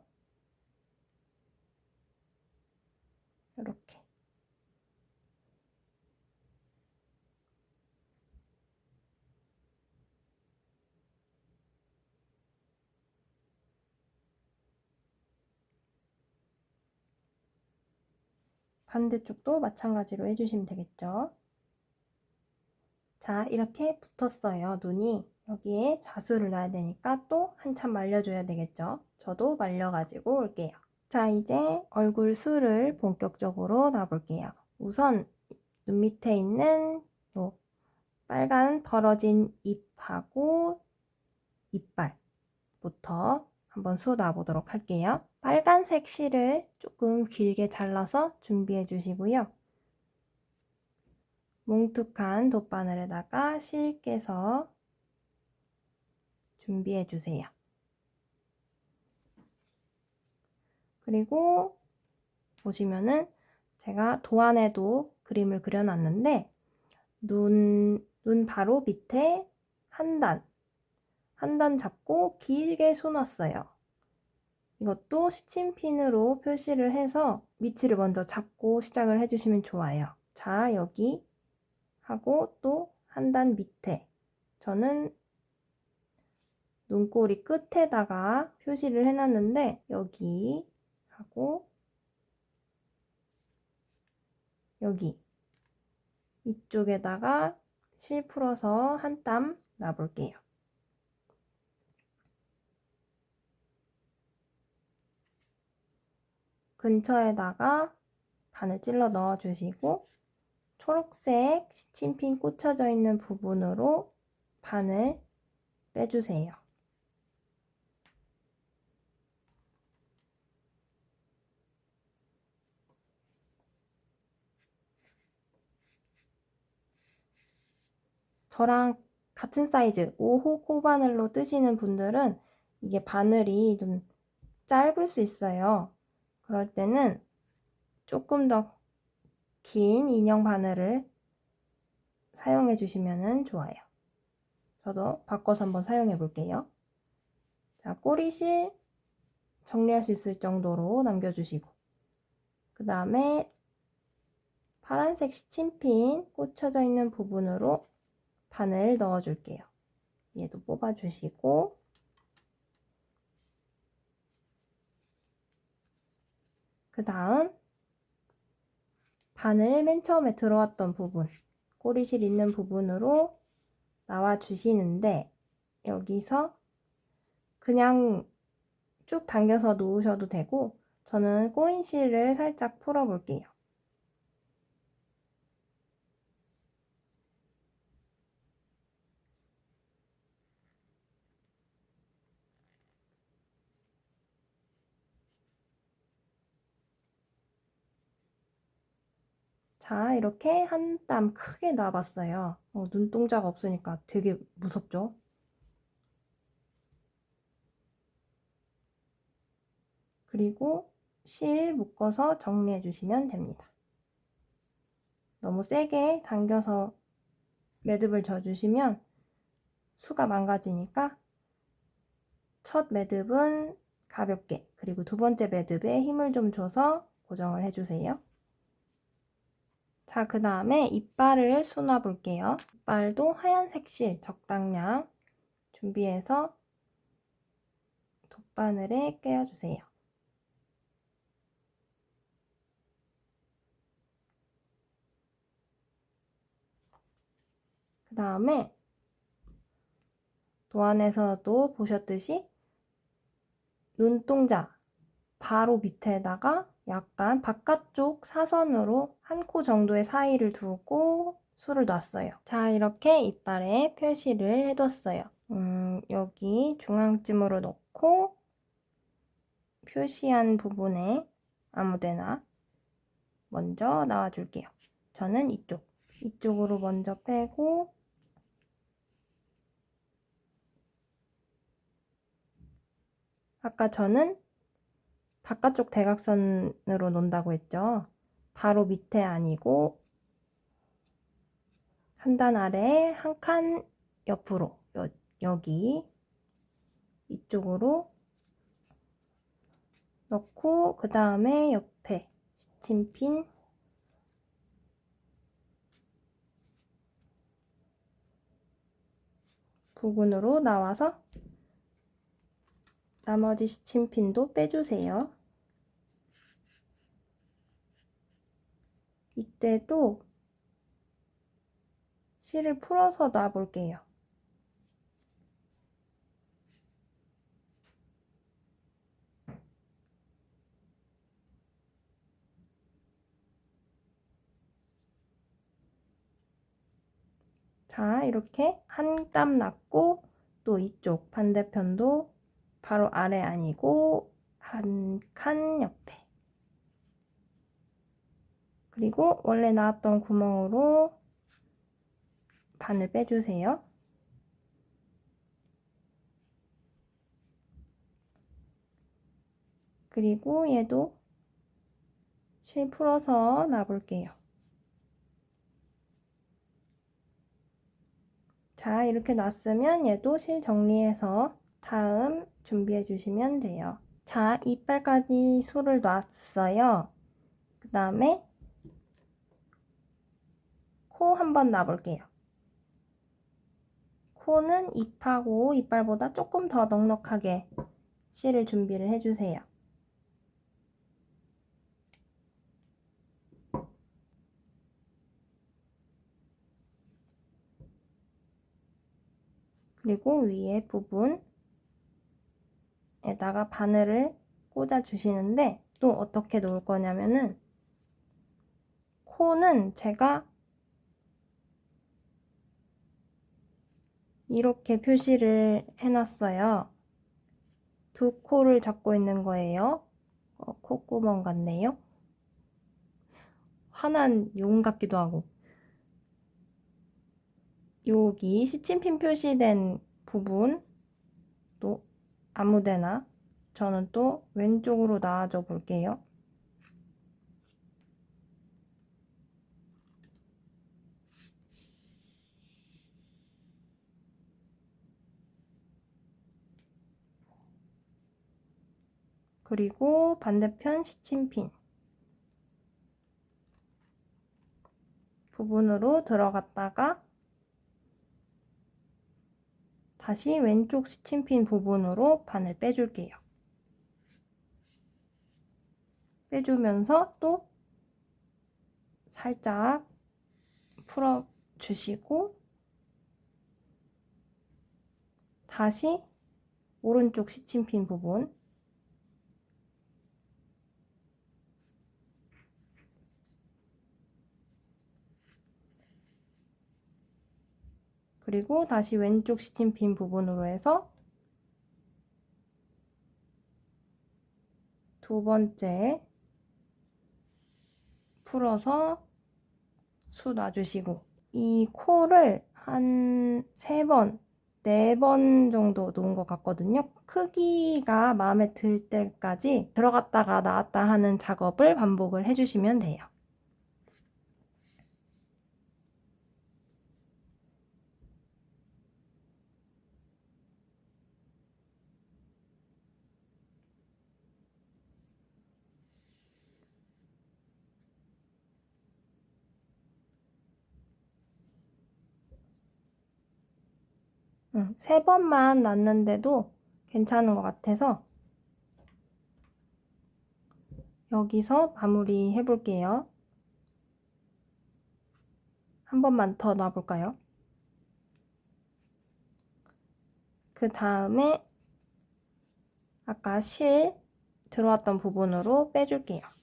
이렇게 반대쪽도 마찬가지로 해주시면 되겠죠. 자, 이렇게 붙었어요. 눈이. 여기에 자수를 놔야 되니까 또 한참 말려줘야 되겠죠. 저도 말려가지고 올게요. 자, 이제 얼굴 술을 본격적으로 놔볼게요. 우선 눈 밑에 있는 요 빨간 벌어진 입하고 이빨부터 한번 수 놔보도록 할게요. 빨간색 실을 조금 길게 잘라서 준비해 주시고요. 뭉툭한 돗바늘에다가 실 깨서 준비해 주세요. 그리고 보시면은 제가 도안에도 그림을 그려놨는데 눈 바로 밑에 한 단 잡고 길게 쏘놨어요. 이것도 시침핀으로 표시를 해서 위치를 먼저 잡고 시작을 해주시면 좋아요. 자, 여기 하고 또 한 단 밑에 저는 눈꼬리 끝에다가 표시를 해놨는데 여기 하고 여기 이쪽에다가 실 풀어서 한 땀 놔볼게요. 근처에다가 바늘 찔러 넣어주시고 초록색 시침핀 꽂혀져 있는 부분으로 바늘 빼주세요. 저랑 같은 사이즈 5호 코바늘로 뜨시는 분들은 이게 바늘이 좀 짧을 수 있어요. 그럴 때는 조금 더 긴 인형 바늘을 사용해 주시면 좋아요. 저도 바꿔서 한번 사용해 볼게요. 자, 꼬리실 정리할 수 있을 정도로 남겨주시고, 그 다음에 파란색 시침핀 꽂혀져 있는 부분으로 바늘 넣어줄게요. 얘도 뽑아주시고, 그 다음 바늘 맨 처음에 들어왔던 부분, 꼬리실 있는 부분으로 나와주시는데, 여기서 그냥 쭉 당겨서 놓으셔도 되고, 저는 꼬인실을 살짝 풀어볼게요. 자, 이렇게 한 땀 크게 놔봤어요. 눈동자가 없으니까 되게 무섭죠? 그리고 실 묶어서 정리해 주시면 됩니다. 너무 세게 당겨서 매듭을 져주시면 수가 망가지니까 첫 매듭은 가볍게, 그리고 두 번째 매듭에 힘을 좀 줘서 고정을 해주세요. 자, 그 다음에 이빨을 수납 볼게요. 이빨도 하얀색 실 적당량 준비해서 돗바늘에 꿰어주세요. 그 다음에 도안에서도 보셨듯이 눈동자 바로 밑에다가 약간 바깥쪽 사선으로 한 코 정도의 사이를 두고 술을 놨어요. 자, 이렇게 이빨에 표시를 해뒀어요. 여기 중앙쯤으로 놓고 표시한 부분에 아무데나 먼저 나와줄게요. 저는 이쪽으로 먼저 빼고, 아까 저는 바깥쪽 대각선으로 놓는다고 했죠. 바로 밑에 아니고 한 단 아래 한 칸 옆으로 여기 이쪽으로 넣고, 그 다음에 옆에 시침핀 부분으로 나와서 나머지 시침핀도 빼주세요. 이때도 실을 풀어서 놔볼게요. 자, 이렇게 한 땀 났고, 또 이쪽 반대편도 바로 아래 아니고 한 칸 옆에, 그리고 원래 나왔던 구멍으로 바늘 빼주세요. 그리고 얘도 실 풀어서 놔볼게요. 자, 이렇게 놨으면 얘도 실 정리해서 다음 준비해 주시면 돼요. 자, 이빨까지 술을 놨어요. 그 다음에 코 한번 놔볼게요. 코는 ip하고 이빨보다 조금 더 넉넉하게 실을 준비를 해주세요. 그리고 위에 부분에다가 바늘을 꽂아 주시는데, 또 어떻게 놓을 거냐면은, 코는 제가 이렇게 표시를 해놨어요. 두 코를 잡고 있는 거예요. 콧구멍 같네요. 화난 용 같기도 하고. 여기 시침핀 표시된 부분 또 아무데나 저는 또 왼쪽으로 나와줘 볼게요. 그리고 반대편 시침핀 부분으로 들어갔다가 다시 왼쪽 시침핀 부분으로 바늘 빼줄게요. 빼주면서 또 살짝 풀어주시고 다시 오른쪽 시침핀 부분 그리고 다시 왼쪽 시침핀 부분으로 해서 두 번째 풀어서 수 놔주시고 이 코를 한 3번, 4번 정도 놓은 것 같거든요. 크기가 마음에 들 때까지 들어갔다가 나왔다 하는 작업을 반복을 해주시면 돼요. 세 번만 놨는데도 괜찮은 것 같아서 여기서 마무리 해볼게요. 한 번만 더 놔볼까요? 그 다음에 아까 실 들어왔던 부분으로 빼줄게요.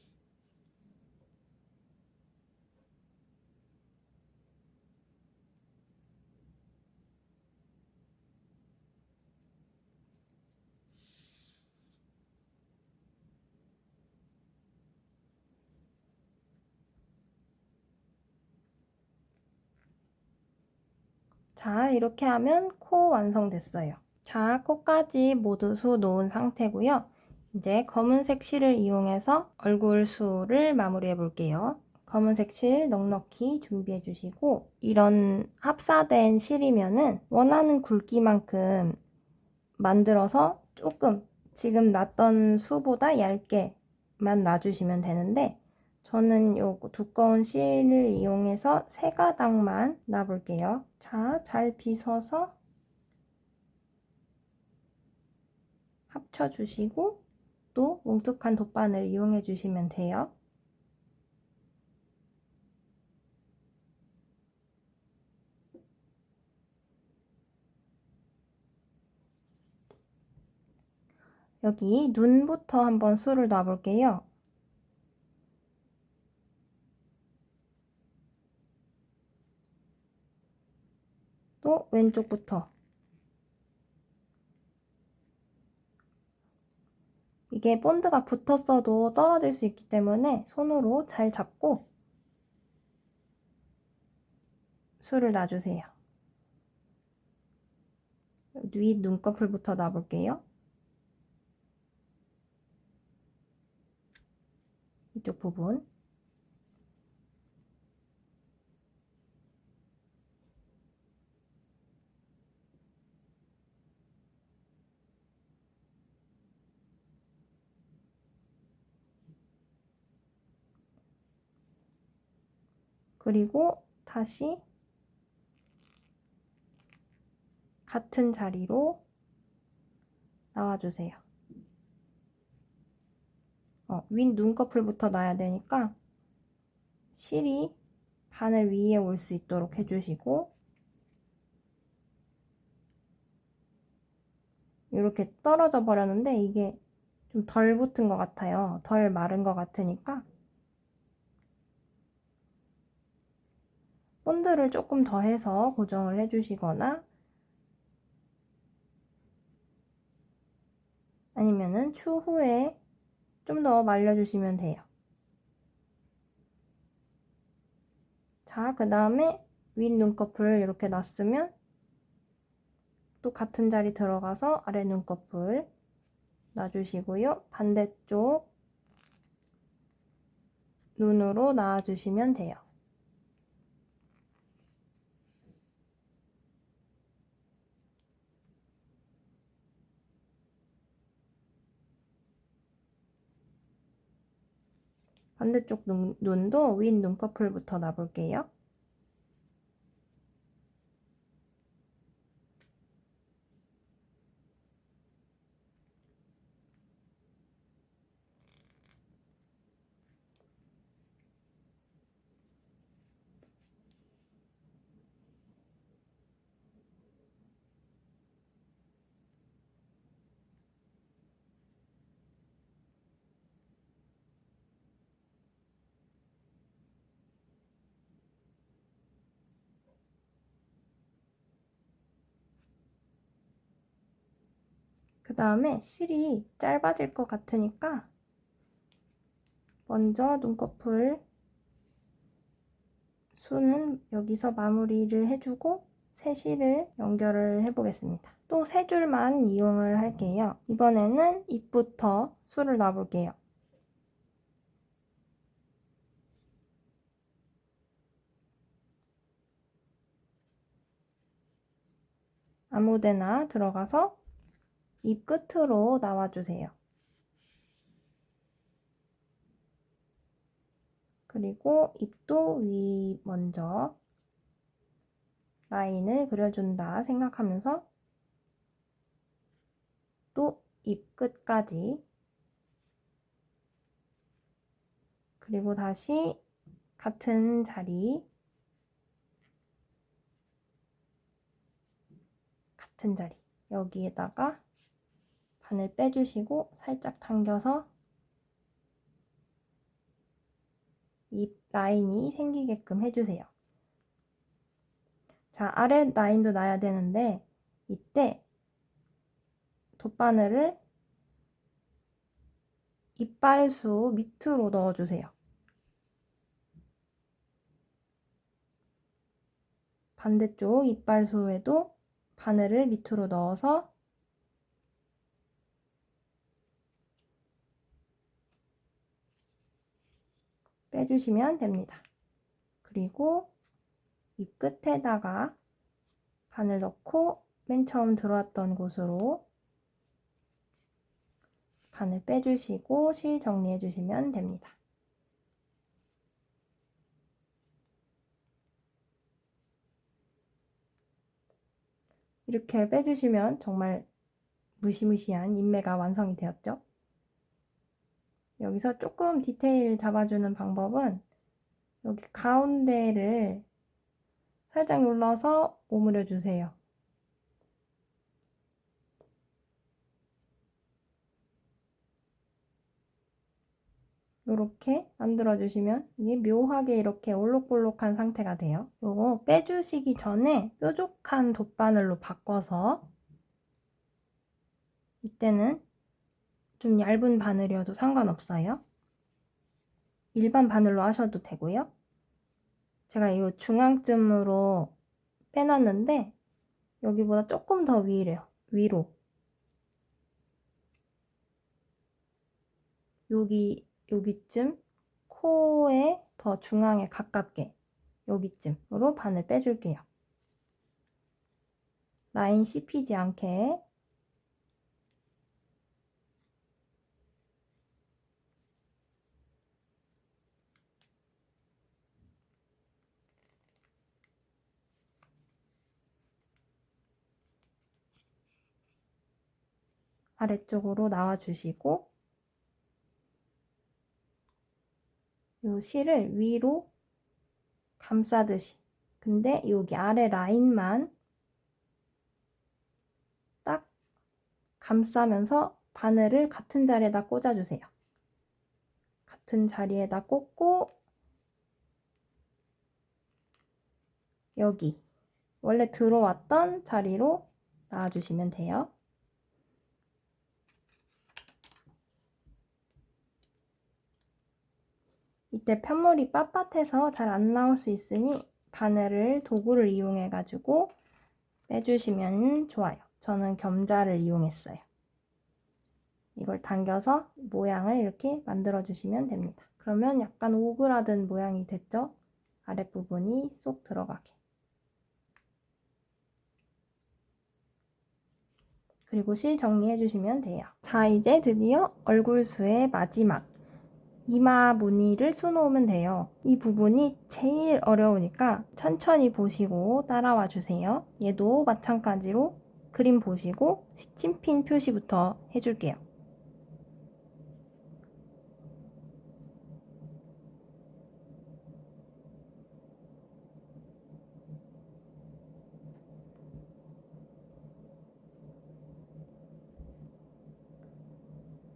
자, 이렇게 하면 코 완성됐어요. 자, 코까지 모두 수 놓은 상태고요. 이제 검은색 실을 이용해서 얼굴 수를 마무리해 볼게요. 검은색 실 넉넉히 준비해 주시고 이런 합사된 실이면은 원하는 굵기만큼 만들어서 조금 지금 놨던 수보다 얇게만 놔주시면 되는데 저는 요 두꺼운 실을 이용해서 3가닥만 놔볼게요. 자, 잘 빗어서 합쳐주시고 또 뭉툭한 돗바늘 이용해 주시면 돼요. 여기 눈부터 한번 수를 놔볼게요. 또 왼쪽부터 이게 본드가 붙었어도 떨어질 수 있기 때문에 손으로 잘 잡고 수를 놔주세요. 윗 눈꺼풀부터 놔볼게요. 이쪽 부분 그리고 다시 같은 자리로 나와주세요. 윗 눈꺼풀부터 놔야 되니까 실이 바늘 위에 올 수 있도록 해주시고 이렇게 떨어져 버렸는데 이게 좀 덜 붙은 것 같아요. 덜 마른 것 같으니까 본드를 조금 더 해서 고정을 해주시거나 아니면은 추후에 좀 더 말려주시면 돼요. 자, 그 다음에 윗 눈꺼풀 이렇게 놨으면 또 같은 자리 들어가서 아래 눈꺼풀 놔주시고요. 반대쪽 눈으로 놔주시면 돼요. 반대쪽 눈도 윗 눈꺼풀부터 놔볼게요. 그 다음에 실이 짧아질 것 같으니까 먼저 눈꺼풀 수는 여기서 마무리를 해주고 새 실을 연결을 해보겠습니다. 또 세 줄만 이용을 할게요. 이번에는 입부터 수를 놔볼게요. 아무데나 들어가서 입 끝으로 나와주세요. 그리고 입도 위 먼저 라인을 그려준다 생각하면서 또 입 끝까지, 그리고 다시 같은 자리 여기에다가 바늘 빼주시고 살짝 당겨서 입 라인이 생기게끔 해주세요. 자, 아래 라인도 놔야 되는데 이때 돗바늘을 이빨수 밑으로 넣어주세요. 반대쪽 이빨수에도 바늘을 밑으로 넣어서 빼주시면 됩니다. 그리고 입 끝에다가 바늘 넣고 맨 처음 들어왔던 곳으로 바늘 빼주시고 실 정리해 주시면 됩니다. 이렇게 빼주시면 정말 무시무시한 인매가 완성이 되었죠. 여기서 조금 디테일 잡아주는 방법은 여기 가운데를 살짝 눌러서 오므려 주세요. 이렇게 만들어 주시면 이게 묘하게 이렇게 올록볼록한 상태가 돼요. 요거 빼주시기 전에 뾰족한 돗바늘로 바꿔서, 이때는 좀 얇은 바늘이어도 상관없어요. 일반 바늘로 하셔도 되고요. 제가 이 중앙쯤으로 빼놨는데 여기보다 조금 더 위로 여기쯤 코에 더 중앙에 가깝게 여기쯤으로 바늘 빼줄게요. 라인 씹히지 않게. 아래쪽으로 나와주시고 이 실을 위로 감싸듯이, 근데 여기 아래 라인만 딱 감싸면서 바늘을 같은 자리에다 꽂아주세요. 같은 자리에다 꽂고 여기 원래 들어왔던 자리로 놔주시면 돼요. 이때 편물이 빳빳해서 잘 안 나올 수 있으니 바늘을 도구를 이용해 가지고 빼주시면 좋아요. 저는 겸자를 이용했어요. 이걸 당겨서 모양을 이렇게 만들어 주시면 됩니다. 그러면 약간 오그라든 모양이 됐죠? 아랫부분이 쏙 들어가게. 그리고 실 정리해 주시면 돼요. 자, 이제 드디어 얼굴수의 마지막 이마 무늬를 수놓으면 돼요. 이 부분이 제일 어려우니까 천천히 보시고 따라와 주세요. 얘도 마찬가지로 그림 보시고 시침핀 표시부터 해줄게요.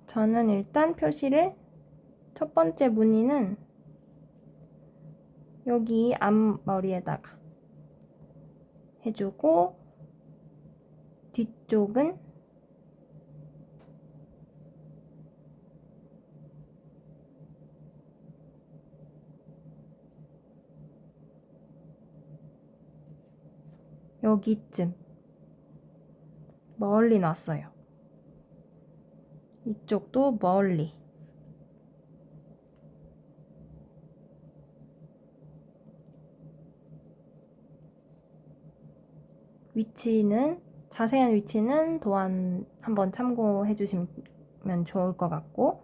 저는 일단 표시를 첫 번째 무늬는 여기 앞머리에다가 해주고 뒤쪽은 여기쯤 멀리 놨어요. 이쪽도 멀리. 위치는 자세한 위치는 도안 한번 참고해 주시면 좋을 것 같고,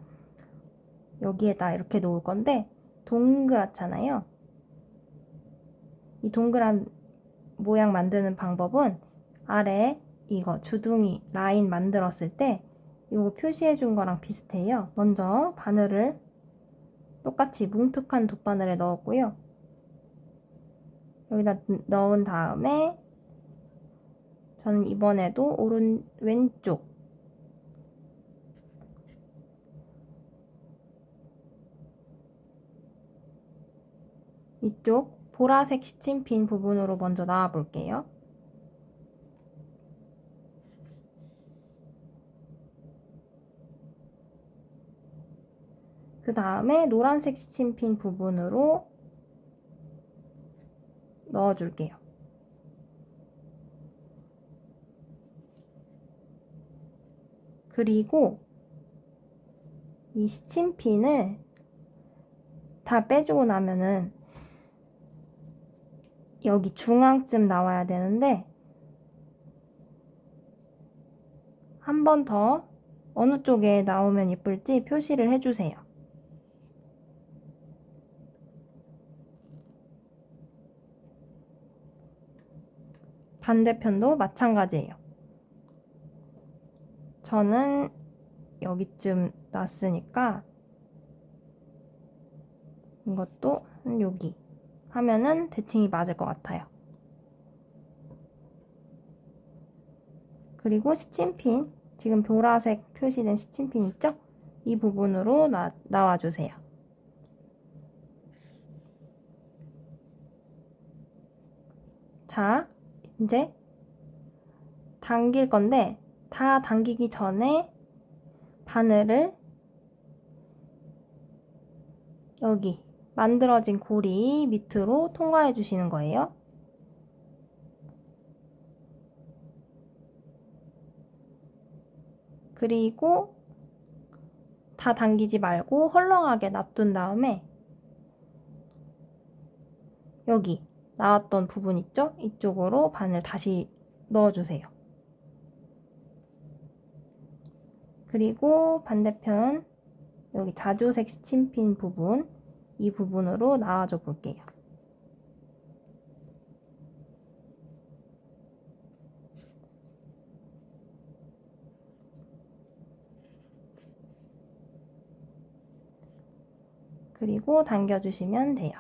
여기에다 이렇게 놓을 건데 동그랗잖아요. 이 동그란 모양 만드는 방법은 아래 이거 주둥이 라인 만들었을 때 이거 표시해 준 거랑 비슷해요. 먼저 바늘을 똑같이 뭉툭한 돗바늘에 넣었고요. 여기다 넣은 다음에 저는 이번에도 왼쪽 이쪽 보라색 시침핀 부분으로 먼저 나와 볼게요. 그 다음에 노란색 시침핀 부분으로 넣어줄게요. 그리고 이 시침핀을 다 빼주고 나면은 여기 중앙쯤 나와야 되는데 한 번 더 어느 쪽에 나오면 예쁠지 표시를 해주세요. 반대편도 마찬가지예요. 저는 여기쯤 놨으니까 이것도 여기 하면은 대칭이 맞을 것 같아요. 그리고 시침핀, 지금 보라색 표시된 시침핀 있죠? 이 부분으로 나와주세요. 자, 이제 당길 건데 다 당기기 전에 바늘을 여기 만들어진 고리 밑으로 통과해 주시는 거예요. 그리고 다 당기지 말고 헐렁하게 놔둔 다음에 여기 나왔던 부분 있죠? 이쪽으로 바늘 다시 넣어주세요. 그리고 반대편 여기 자주색 시침핀 부분, 이 부분으로 나와줘 볼게요. 그리고 당겨주시면 돼요.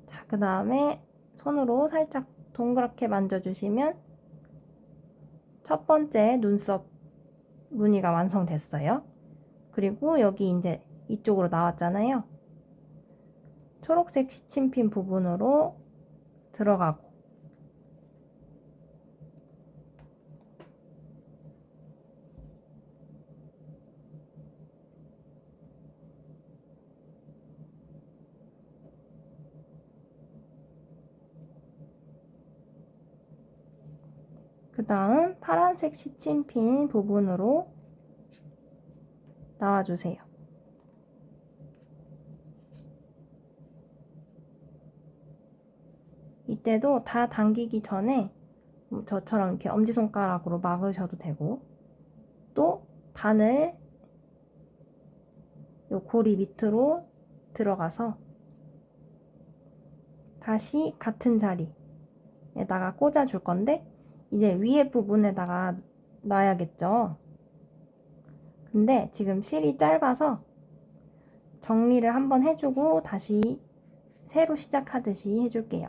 자, 그 다음에 손으로 살짝 동그랗게 만져주시면 첫 번째 눈썹 무늬가 완성됐어요. 그리고 여기 이제 이쪽으로 나왔잖아요. 초록색 시침핀 부분으로 들어가고 그 다음 파란색 시침핀 부분으로 나와주세요. 이때도 다 당기기 전에 저처럼 이렇게 엄지손가락으로 막으셔도 되고, 또 바늘 요 고리 밑으로 들어가서 다시 같은 자리에다가 꽂아줄 건데, 이제 위에 부분에다가 놔야겠죠. 근데 지금 실이 짧아서 정리를 한번 해주고 다시 새로 시작하듯이 해줄게요.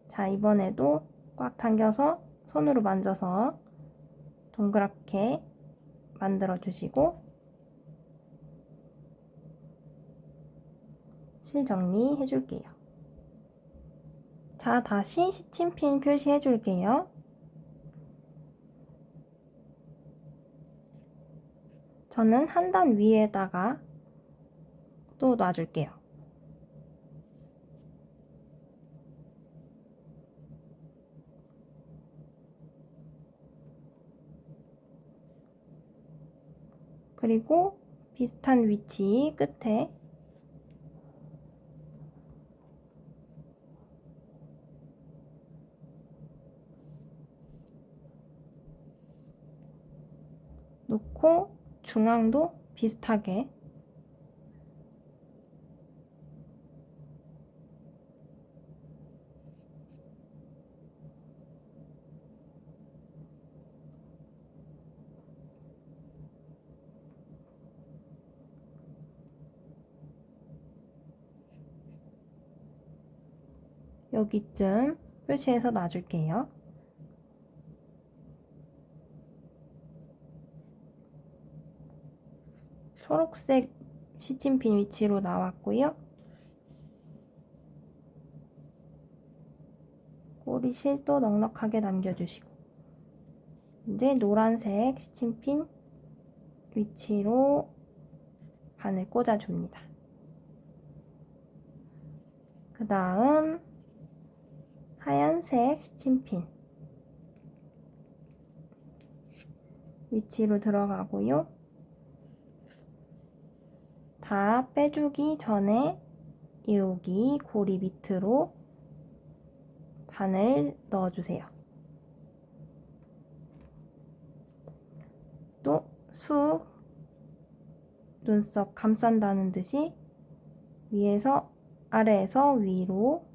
자, 이번에도 꽉 당겨서 손으로 만져서 동그랗게 만들어 주시고 실 정리 해줄게요. 자, 다시 시침핀 표시해 줄게요. 저는 한 단 위에다가 또 놔줄게요. 그리고 비슷한 위치 끝에 놓고 중앙도 비슷하게 여기쯤 표시해서 놔줄게요. 초록색 시침핀 위치로 나왔고요. 꼬리실도 넉넉하게 남겨주시고, 이제 노란색 시침핀 위치로 바늘 꽂아줍니다. 그 다음 하얀색 시침핀 위치로 들어가고요. 다 빼주기 전에 여기 고리 밑으로 바늘 넣어주세요. 또 쑥 눈썹 감싼다는 듯이 위에서 아래에서 위로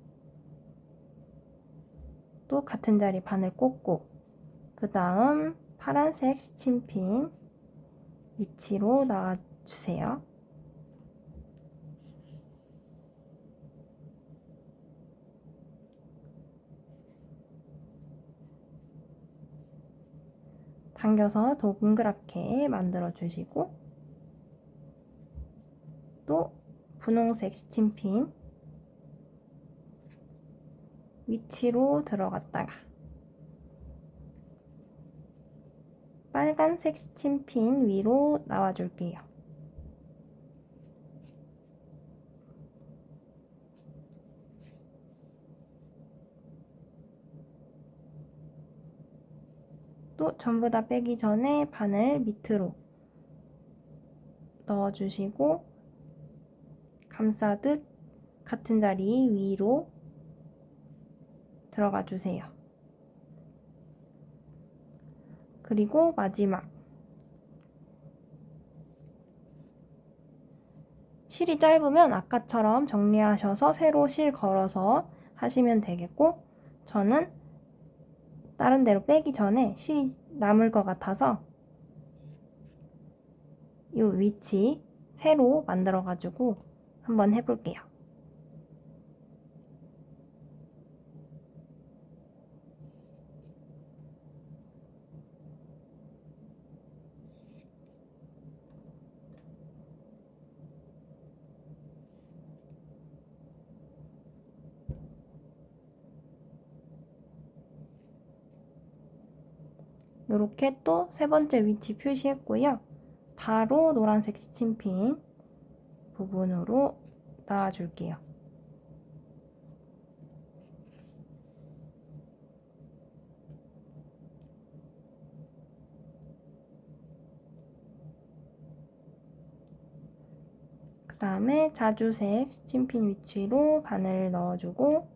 또 같은 자리 바늘 꽂고, 그 다음 파란색 시침핀 위치로 나와주세요. 당겨서 동그랗게 만들어 주시고, 또 분홍색 시침핀 위치로 들어갔다가 빨간색 시침핀 위로 나와줄게요. 또 전부 다 빼기 전에 바늘 밑으로 넣어주시고 감싸듯 같은 자리 위로 들어가 주세요. 그리고 마지막 실이 짧으면 아까처럼 정리하셔서 새로 실 걸어서 하시면 되겠고, 저는 다른 데로 빼기 전에 실이 남을 것 같아서 이 위치 새로 만들어 가지고 한번 해볼게요. 이렇게 또 세 번째 위치 표시했고요. 바로 노란색 시침핀 부분으로 나와줄게요. 다음에 자주색 스침핀 위치로 바늘 넣어주고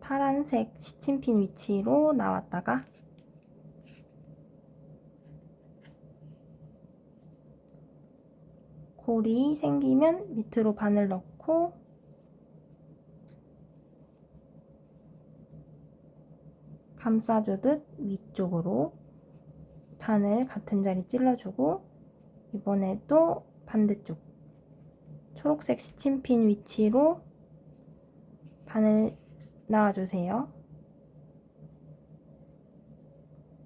파란색 스침핀 위치로 나왔다가 골이 생기면 밑으로 바늘 넣고 감싸주듯 위쪽으로 바늘 같은 자리 찔러주고 이번에도 반대쪽 초록색 스침핀 위치로 바늘 넣어주세요.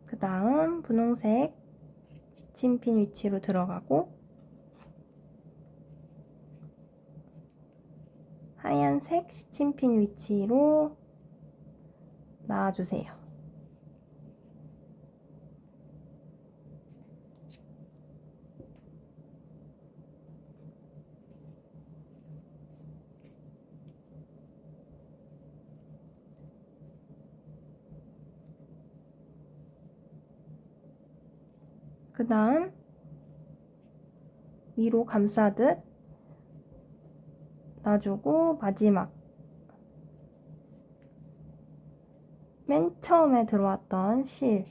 그 다음 분홍색 스침핀 위치로 들어가고 하얀색 스침핀 위치로 놔주세요. 그 다음 위로 감싸듯 놔주고 마지막 맨 처음에 들어왔던 실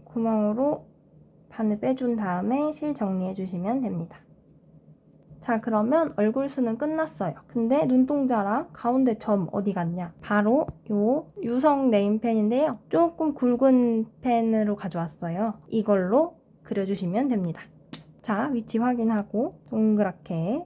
구멍으로 바늘 빼준 다음에 실 정리해 주시면 됩니다. 자, 그러면 얼굴 수는 끝났어요. 근데 눈동자랑 가운데 점 어디 갔냐? 바로 요 유성 네임펜인데요. 조금 굵은 펜으로 가져왔어요. 이걸로 그려주시면 됩니다. 자, 위치 확인하고 동그랗게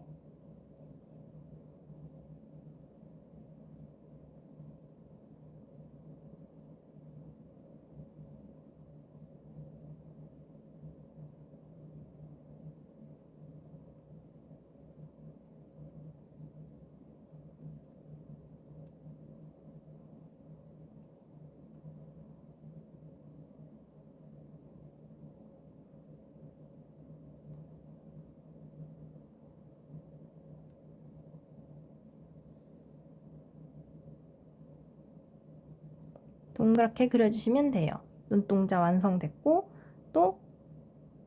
동그랗게 그려주시면 돼요. 눈동자 완성됐고 또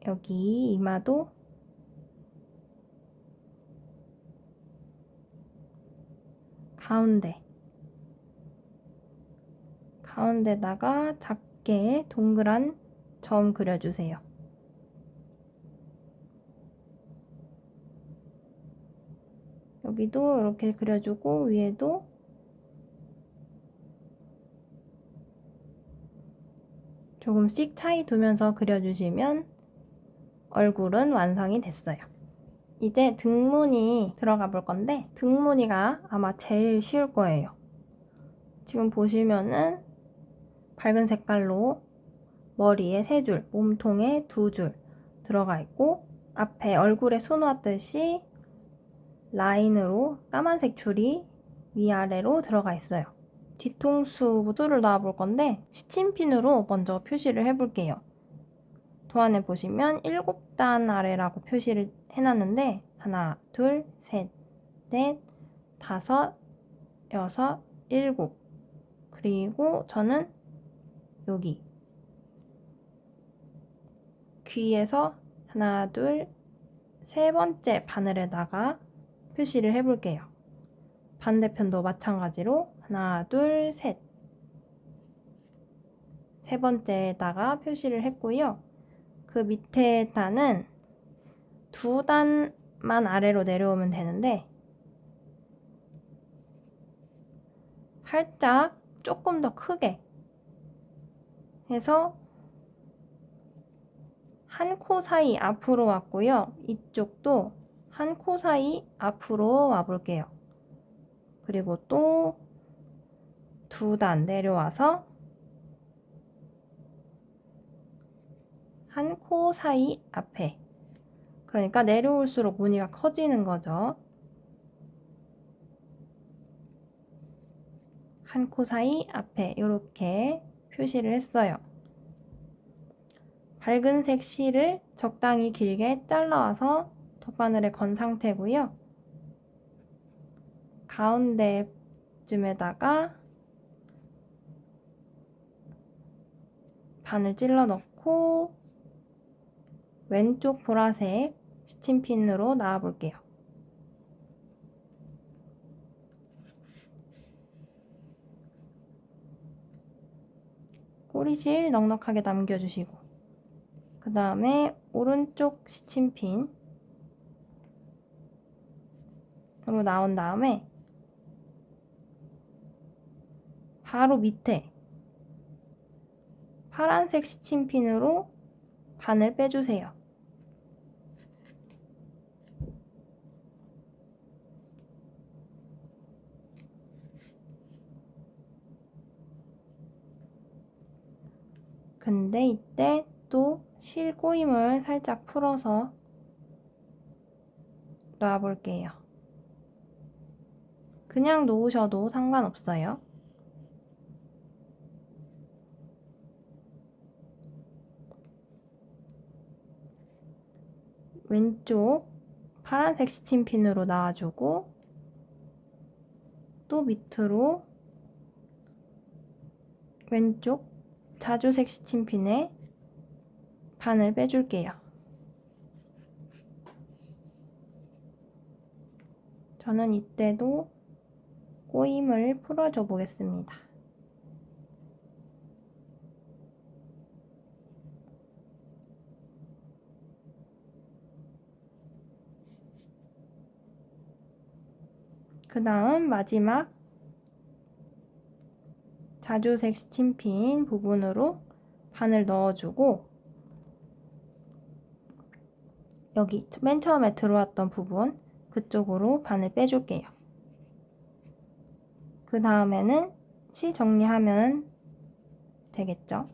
여기 이마도 가운데다가 작게 동그란 점 그려주세요. 여기도 이렇게 그려주고 위에도 조금씩 차이 두면서 그려주시면 얼굴은 완성이 됐어요. 이제 등무늬 들어가 볼 건데 등무늬가 아마 제일 쉬울 거예요. 지금 보시면은 밝은 색깔로 머리에 3줄, 몸통에 2줄 들어가 있고 앞에 얼굴에 수놓았듯이 라인으로 까만색 줄이 위아래로 들어가 있어요. 뒤통수 무드를 넣어 볼 건데 스침핀으로 먼저 표시를 해 볼게요. 도안에 보시면 7단 아래라고 표시를 해놨는데 하나, 둘, 셋, 넷, 다섯, 여섯, 일곱. 그리고 저는 여기 귀에서 하나, 둘, 세 번째 바늘에다가 표시를 해 볼게요. 반대편도 마찬가지로 하나, 둘, 셋. 세 번째에다가 표시를 했고요. 그 밑에 단은 2단만 아래로 내려오면 되는데 살짝 조금 더 크게 해서 한 코 사이 앞으로 왔고요. 이쪽도 한 코 사이 앞으로 와볼게요. 그리고 또 2단 내려와서 한 코 사이 앞에. 그러니까 내려올수록 무늬가 커지는 거죠. 한 코 사이 앞에 이렇게 표시를 했어요. 밝은색 실을 적당히 길게 잘라와서 덧바늘에 건 상태고요. 가운데쯤에다가 바늘 찔러 넣고 놓고 왼쪽 보라색 스친핀으로 나와 볼게요. 꼬리실 넉넉하게 남겨주시고, 그 다음에 오른쪽 스친핀으로 나온 다음에 바로 밑에 파란색 스친핀으로 바늘 빼주세요. 근데 이때 또 실꼬임을 살짝 풀어서 놔볼게요. 그냥 놓으셔도 상관없어요. 왼쪽 파란색 스친핀으로 놔주고, 또 밑으로 왼쪽 자주색 스친핀에 바늘 빼줄게요. 저는 이때도 꼬임을 풀어줘 보겠습니다. 그 다음 마지막 자주색 스친핀 부분으로 바늘 넣어주고, 여기 맨 처음에 들어왔던 부분 그쪽으로 바늘 빼줄게요. 그 다음에는 실 정리하면 되겠죠?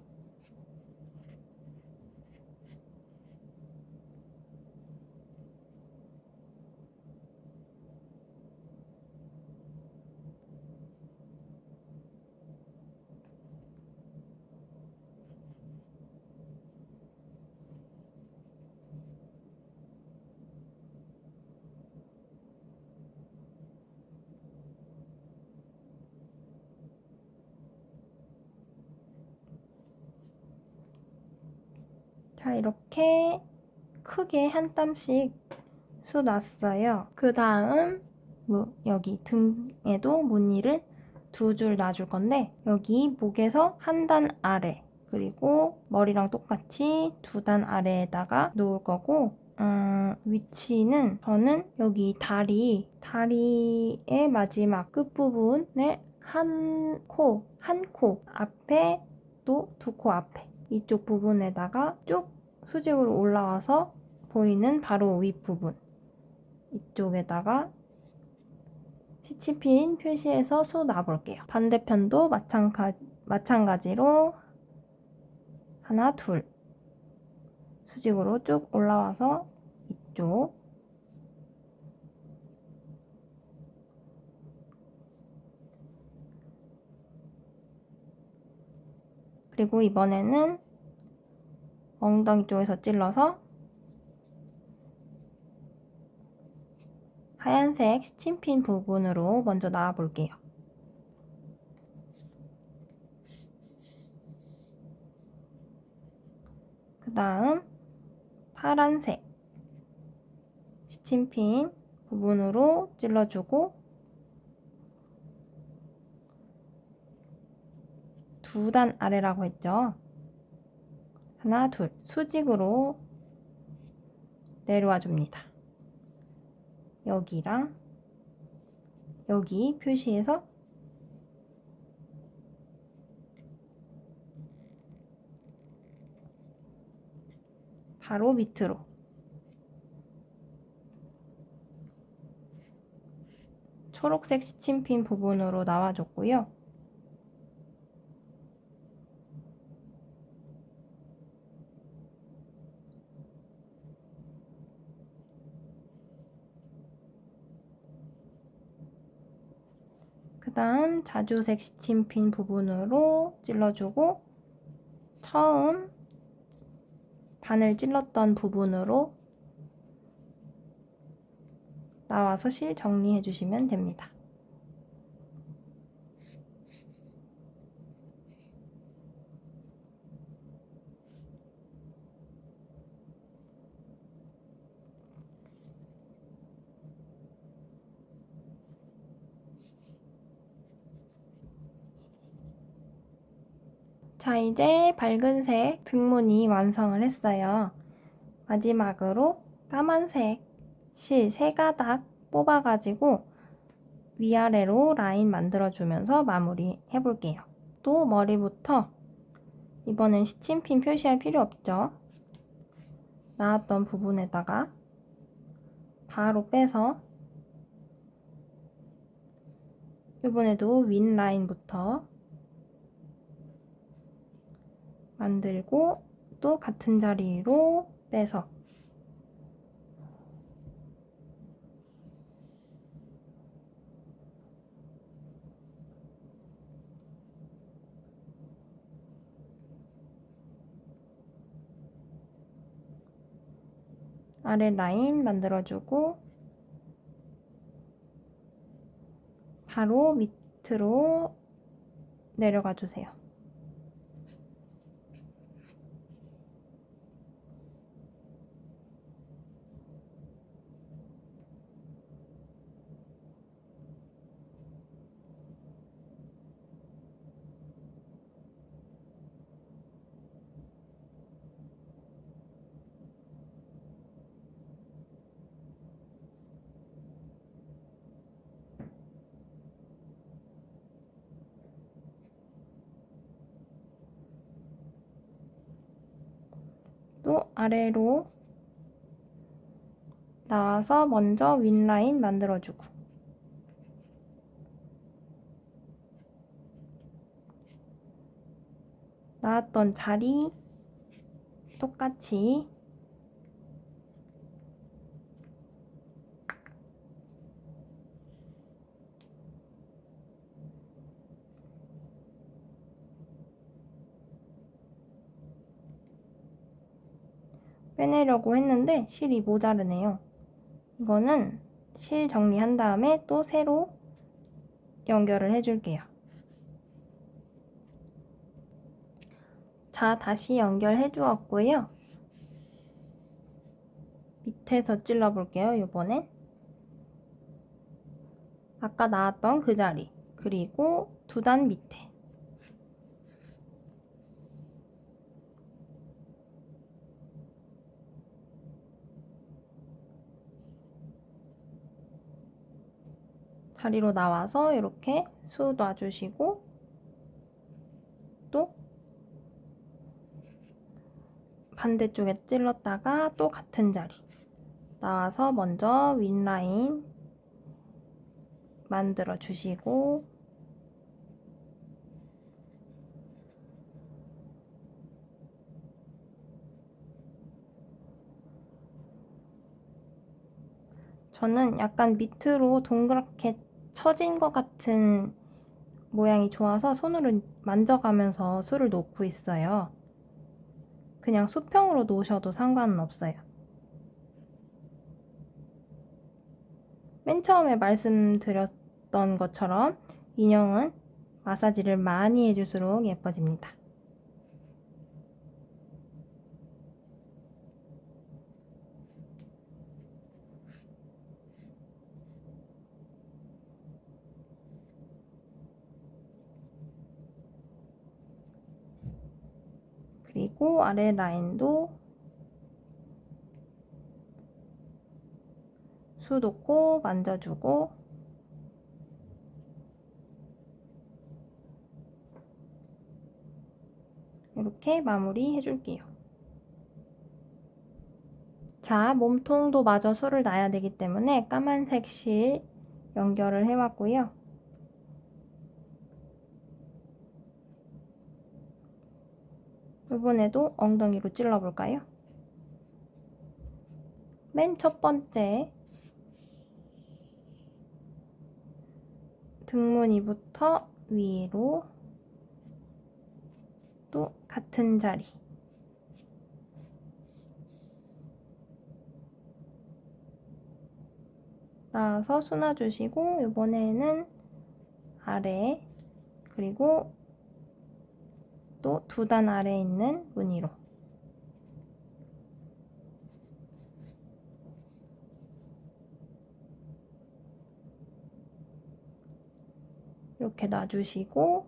자, 이렇게 크게 한 땀씩 수 놨어요. 그 다음 여기 등에도 무늬를 2줄 놔줄 건데, 여기 목에서 한 단 아래, 그리고 머리랑 똑같이 2단 아래에다가 놓을 거고, 위치는 저는 여기 다리의 마지막 끝부분에 한 코 앞에, 또 2코 앞에, 이쪽 부분에다가 쭉 수직으로 올라와서 보이는 바로 윗부분, 이쪽에다가 스친핀 표시해서 수 놔볼게요. 반대편도 마찬가지로 하나, 둘, 수직으로 쭉 올라와서 이쪽, 그리고 이번에는 엉덩이 쪽에서 찔러서 하얀색 스친핀 부분으로 먼저 나와 볼게요. 그 다음 파란색 스친핀 부분으로 찔러주고, 2단 아래라고 했죠? 하나, 둘, 수직으로 내려와 줍니다. 여기랑 여기 표시해서 바로 밑으로 초록색 스친핀 부분으로 나와줬고요. 그 다음 자주색 스친핀 부분으로 찔러주고, 처음 바늘 찔렀던 부분으로 나와서 실 정리해 주시면 됩니다. 자, 이제 밝은색 등무늬 완성을 했어요. 마지막으로 까만색 실 3가닥 뽑아가지고 위아래로 라인 만들어주면서 마무리 해볼게요. 또 머리부터 이번엔 시침핀 표시할 필요 없죠. 나왔던 부분에다가 바로 빼서 이번에도 윗 라인부터 만들고 또 같은 자리로 빼서 아래 라인 만들어주고 바로 밑으로 내려가 주세요. 또 아래로 나와서 먼저 윗라인 만들어주고 나왔던 자리 똑같이 빼내려고 했는데 실이 모자르네요. 이거는 실 정리한 다음에 또 새로 연결을 해줄게요. 자, 다시 연결해 주었고요. 밑에서 찔러 볼게요. 이번엔 아까 나왔던 그 자리 그리고 2단 밑에 자리로 나와서 이렇게 수 놔주시고 또 반대쪽에 찔렀다가 또 같은 자리 나와서 먼저 윗라인 만들어 주시고 저는 약간 밑으로 동그랗게 처진 것 같은 모양이 좋아서 손으로 만져가면서 수를 놓고 있어요. 그냥 수평으로 놓으셔도 상관은 없어요. 맨 처음에 말씀드렸던 것처럼 인형은 마사지를 많이 해줄수록 예뻐집니다. 그리고 아래 라인도 수 놓고 만져주고 이렇게 마무리 해줄게요. 자, 몸통도 마저 수를 놔야 되기 때문에 까만색 실 연결을 해왔고요. 이번에도 엉덩이로 찔러볼까요? 맨 첫 번째 등무늬부터 위로 또 같은 자리 나와서 수놔주시고 이번에는 아래 그리고 또 2단 아래에 있는 무늬로 이렇게 놔주시고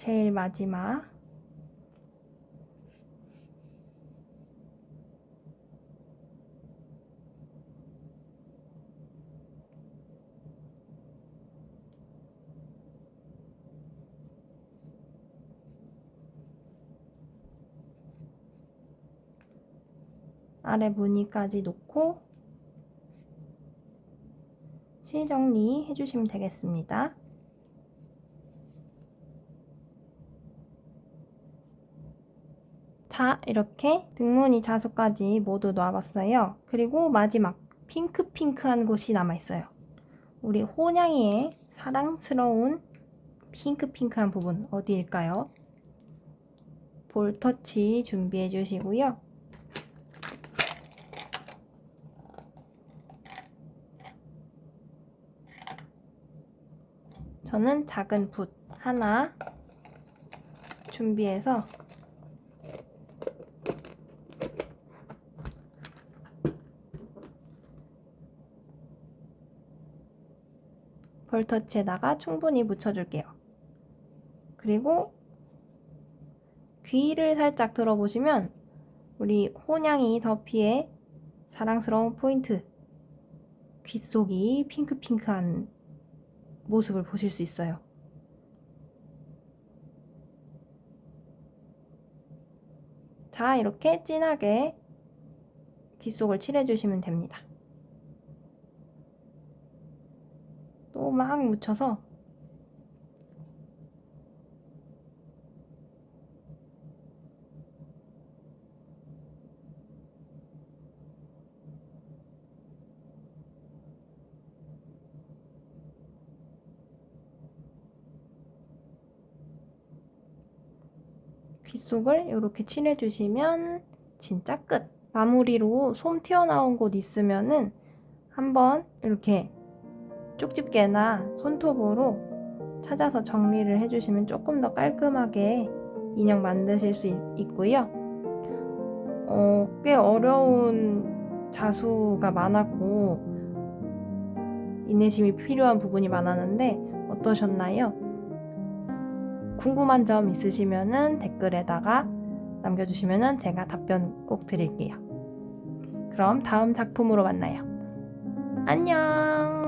제일 마지막 아래 무늬까지 놓고 실 정리 해주시면 되겠습니다. 자, 이렇게 등무늬 자수까지 모두 놔봤어요. 그리고 마지막 핑크핑크한 곳이 남아있어요. 우리 호냥이의 사랑스러운 핑크핑크한 부분 어디일까요? 볼터치 준비해 주시고요. 저는 작은 붓 하나 준비해서 볼터치에다가 충분히 묻혀줄게요. 그리고 귀를 살짝 들어보시면 우리 호냥이 더피의 사랑스러운 포인트, 귓속이 핑크핑크한 모습을 보실 수 있어요. 자, 이렇게 진하게 귓속을 칠해주시면 됩니다. 또 막 묻혀서 귓속을 이렇게 칠해주시면 진짜 끝! 마무리로 솜 튀어나온 곳 있으면은 한번 이렇게 쪽집게나 손톱으로 찾아서 정리를 해주시면 조금 더 깔끔하게 인형 만드실 수 있고요. 꽤 어려운 자수가 많았고 인내심이 필요한 부분이 많았는데 어떠셨나요? 궁금한 점 있으시면 댓글에다가 남겨주시면 제가 답변 꼭 드릴게요. 그럼 다음 작품으로 만나요. 안녕!